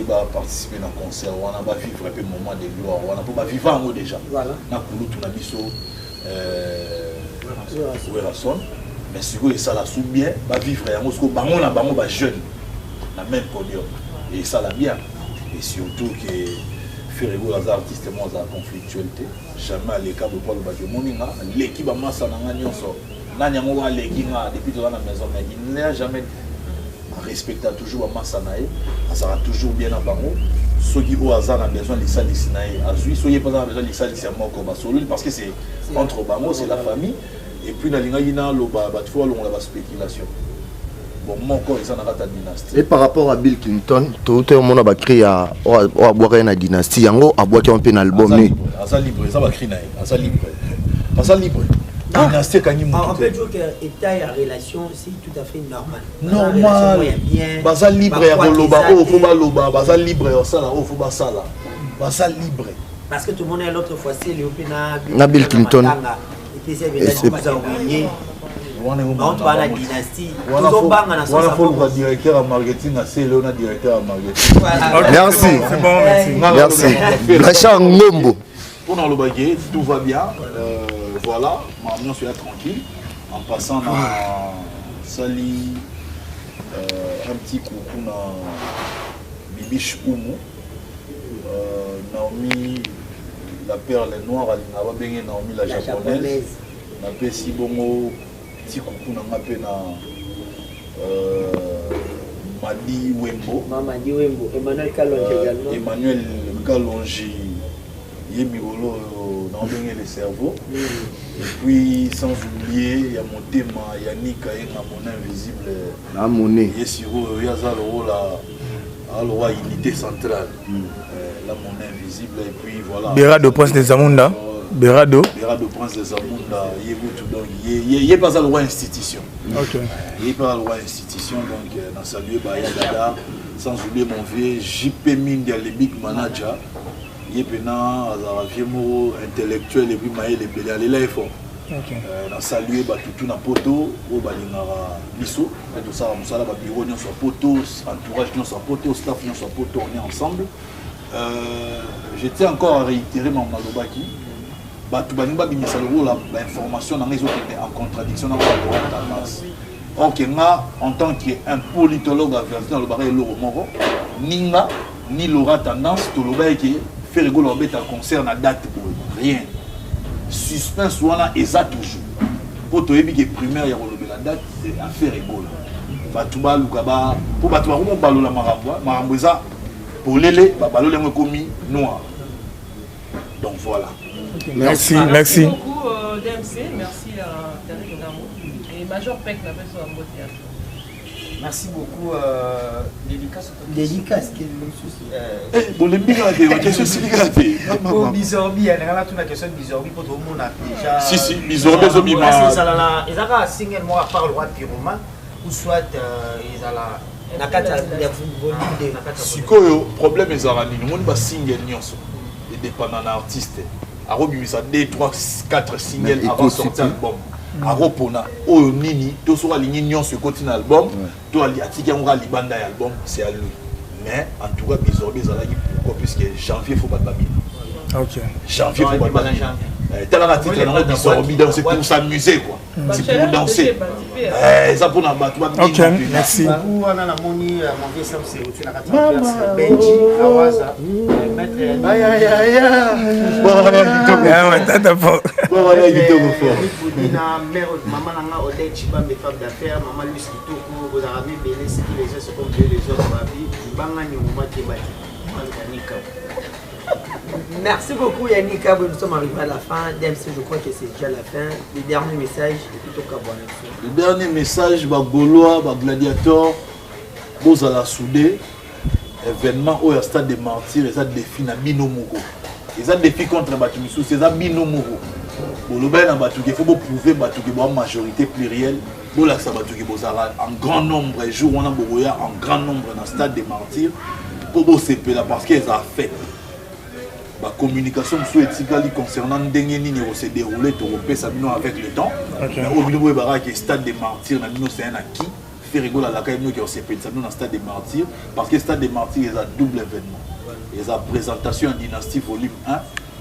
va participer dans le concert on a pas vivre un peu moment de gloire on a pas vivre en haut déjà. Voilà. Na kulu tuna biso mais si vous ça la sous bien, va vivre un jeune, la même podium et ça la bien et surtout que faire les artistes moins à conflictualité jamais les cas de Paul Bagemoninga l'équipe a masse en nyonso nani ngo l'équipe depuis dans la maison mais il n'a jamais respecté toujours masse nae ça sera toujours bien à bango ceux qui au hasard a besoin de ça nae azui ceux qui pas besoin de ça moko basolo parce que c'est entre bango c'est la famille. Et puis, dans la spéculation. Bon, mon corps, ils en ont la dynastie. Et par rapport à Bill Clinton, tout le monde a créé à boire une dynastie. Il a boire un peu d'album. Ça libre, ça va créer. Ça libre. Ça libre. Dynastie, quand il on peut dire que l'état et la relation, c'est tout à fait normal. Normal. Ça libre, il faut pas loba. Ça libre, ça là, il faut pas ça là. Ça libre. Parce que tout le monde est l'autre fois, c'est le Bill Clinton. Et c'est la dynastie. On a directeur en marketing, on a directeur en marketing. Merci. C'est bon, merci. Merci. Rachel Ngombo. Pour dans le baguette, tout va bien. Voilà, maintenant je suis là tranquille. En passant dans Sali, un petit coucou dans Bibiche Oumou. Naomi. La perle noire, elle a bien Naomi la japonaise. Na pesi bongo petit coucou na ngape na Madi Wembo. Madi Wembo, Emmanuel Kalonji également. Emmanuel Kalonji, Yemigolo na bien le cerveau. Et puis sans oublier il y a mon thème Yannick et mon invisible. La monnaie. Yesiro Yazalo la loi unité centrale. La monnaie invisible et puis voilà. Berado Prince des Zamunda. Berado Prince des Zamunda. Il n'y a pas la loi institution. Ok. Il n'y a pas la loi institution donc dans saluer Bayagada sans oublier mon vieux JP Mindia le big manager. Il y a pena Azarafiemo intellectuel et puis Maël et Belé aller là il faut. Dans saluer tout na poto au balingara biso tout ça musala ba bureau non soit poto entourage non soit poto staff non soit poto on est ensemble. Je tiens encore à réitérer mon malobaki. L'information dans les autres était en contradiction avec la tendance. Ok, en tant qu'un politologue averti dans le barré Moro, ni l'aura tendance, tout le barré qui fait rigoler en concert à date rien. Suspense ou là, exact toujours. Pour te dire que primaire, il y a la date, c'est à faire rigoler. Batouba, Lukaba, pour Batouba, on parle de la Maraboua, Marabouza. Pour les ballons les commis noir. Donc voilà. Merci. Merci beaucoup DMC, merci à Tariq Ngamo et Major Peck la personne en beau théâtre. Merci beaucoup dédicace. Dédicace quel est le souci. Bon les migrants, qu'est-ce que c'est migré? Pour Bizorbi, il y a une question de Bizorbi pour tout le monde déjà. Si Bizorbi ils ont un single moi par le roi Piroma ou soit ils ont sikoyo problème ezala nini omoni basingle nyonso edépendant na artiste akobimisa 2 3 4 single avant sortir album akopona oyo nini to soki alingi nyonso ekoti na album to atiki yango alibanda ya album c'est à lui mais en tout cas bizorbe ezalaki pourquoi puisque janvier faut bato babina janvier faut bato babina tala na titre nango bizorbe donc c'est pour s'amuser quoi c'est pour danser ça pour na bato babina ok merci wana na moni mon vieux Sam c'est tu na kati place Benji Awaza maître maman nanga Odette Chibambe femme d'affaires maman Lucie Kitoko vous avez béni ce qui les gens se comme les autres babi banga ni moment qui bati merci beaucoup Yannick, nous sommes arrivés à la fin d'MC, je crois que c'est déjà la fin. Le dernier message est plutôt Kabouane. Le dernier message, bah Gaulois, bah Gladiator, vous allez souder événement au stade des martyrs, et ça défi na binomoko. Et ça défi contre Batumissou, c'est ça binomoko. Bon le ben il faut prouver Batouki une majorité plurielle. Bon là ça Batouki bozala en grand nombre et jour on a boya en grand nombre dans le stade des martyrs pour bosser là parce qu'ils ont fait la communication sur éthique concernant Ndenge Nini s'est déroulé avec le temps. Au milieu de stade des martyrs, c'est un acquis. Fait rigoler à la caille qui s'est pété dans le stade des martyrs parce que le stade des martyrs il y a double événement. Il y a présentation en dynastie volume 1,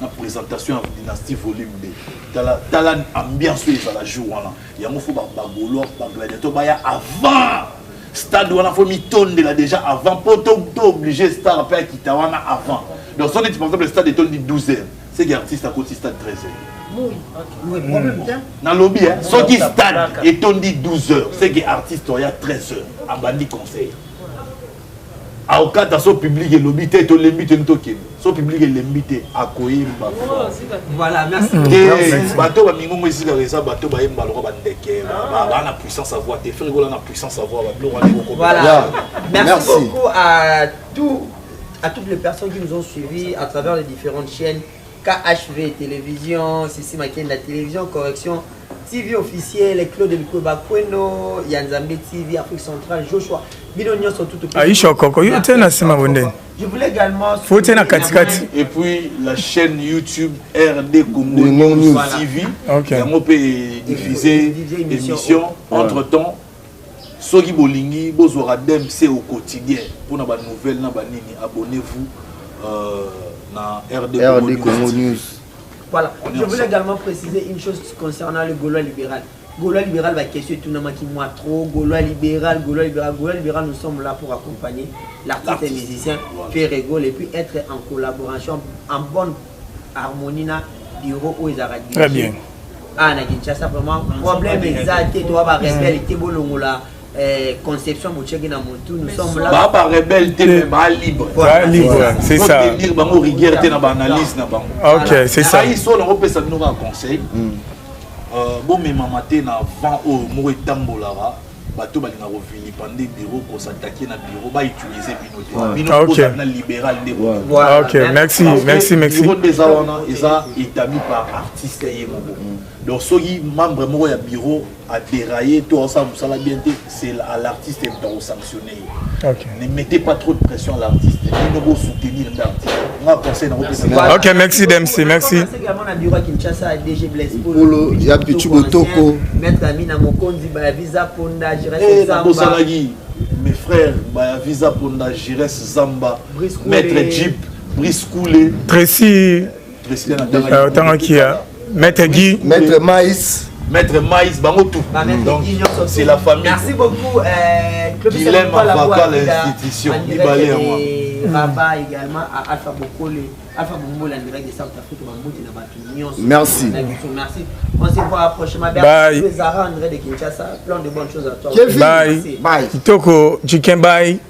la présentation en dynastie volume 2. Dans l'ambiance il y a la jour là. Il y a un fou bagolo, gladiateur avant. Stade où on a fait mi-tonne déjà avant pour obligé star à faire quitter avant. Donc, si on est par exemple le stade est dit 12h, c'est que l'artiste à côté stade 13h. Oui, problème bien. Dans le lobby, si on dit stade est dit 12h, c'est que l'artiste il y a 13h. À Bandi conseil. À au cas de public et lobby, tu es limité, son public est limité à Koimba. Voilà, merci. Bateau, minimum ici, ça, bateau, la puissance à voir, tes frères, la puissance à voir. Voilà. Merci beaucoup à toutes les personnes qui nous ont suivis à travers les différentes chaînes KHV Télévision, Sissi Maken la télévision, correction, TV officiel, Claude de Lukobakweno, Yanzambe TV, Afrique centrale, Joshua. Sont tout je voulais également. Et puis la chaîne YouTube RD Congo News TV, on peut diffuser l'émission. Entre temps, ceux qui bolingi, vous aurez DMC au quotidien pour nos nouvelles, abonnez-vous à RD Congo News. Voilà, je voulais également préciser une chose concernant le Gaulois libéral. Gaulois libéral va questionner tout le monde qui moi trop. Gaulois libéral, nous sommes là pour accompagner l'artiste et musicien, faire rigoler et puis être en collaboration, en bonne harmonie dans le bureau où ils arrêtent. Très bien. Ah, Kinshasa, vraiment, problème exact, tu vas rebelle, tu es conception, nous sommes là. Bah, rebelle, tu es libre. C'est ça. Ok, c'est ça. On a un conseil. Bon, mais maman, avant au mot tambolara, bateau balinga revili pendant bureau pour s'attaquer dans bureau, va utiliser binote. Libéral des ok, merci. Bureau des awana, ils établi par artiste et donc ceux qui membres moi ya bureau a déraillé tout ça vous savez bien c'est à l'artiste qui doit sanctionner. Ne mettez pas trop de pression à l'artiste, il faut soutenir l'artiste. Moi conseil dans ok, merci DMC, merci. C'est également na bureau Kinshasa DG Blaise Polo, ya Pichu Botoko, Maître Amina Mokonzi ba visa ponda Jires Zamba. Mes frères ba visa ponda Jires Zamba, Maître Jeep, Brice Koulé, Tracy Tangakia, Maître Guy, Maître Maïs, Bango tout. Donc c'est la famille. Merci beaucoup. Guilhem Avaka l'institution. Rabat également à Alpha Bokole, Alpha Bombo la direct de South Africa. Merci. Merci. On se voit prochainement. Bye. Zara André de Kinshasa. Plein de bonnes choses à toi. Bye. Kitoko, Chicken bye.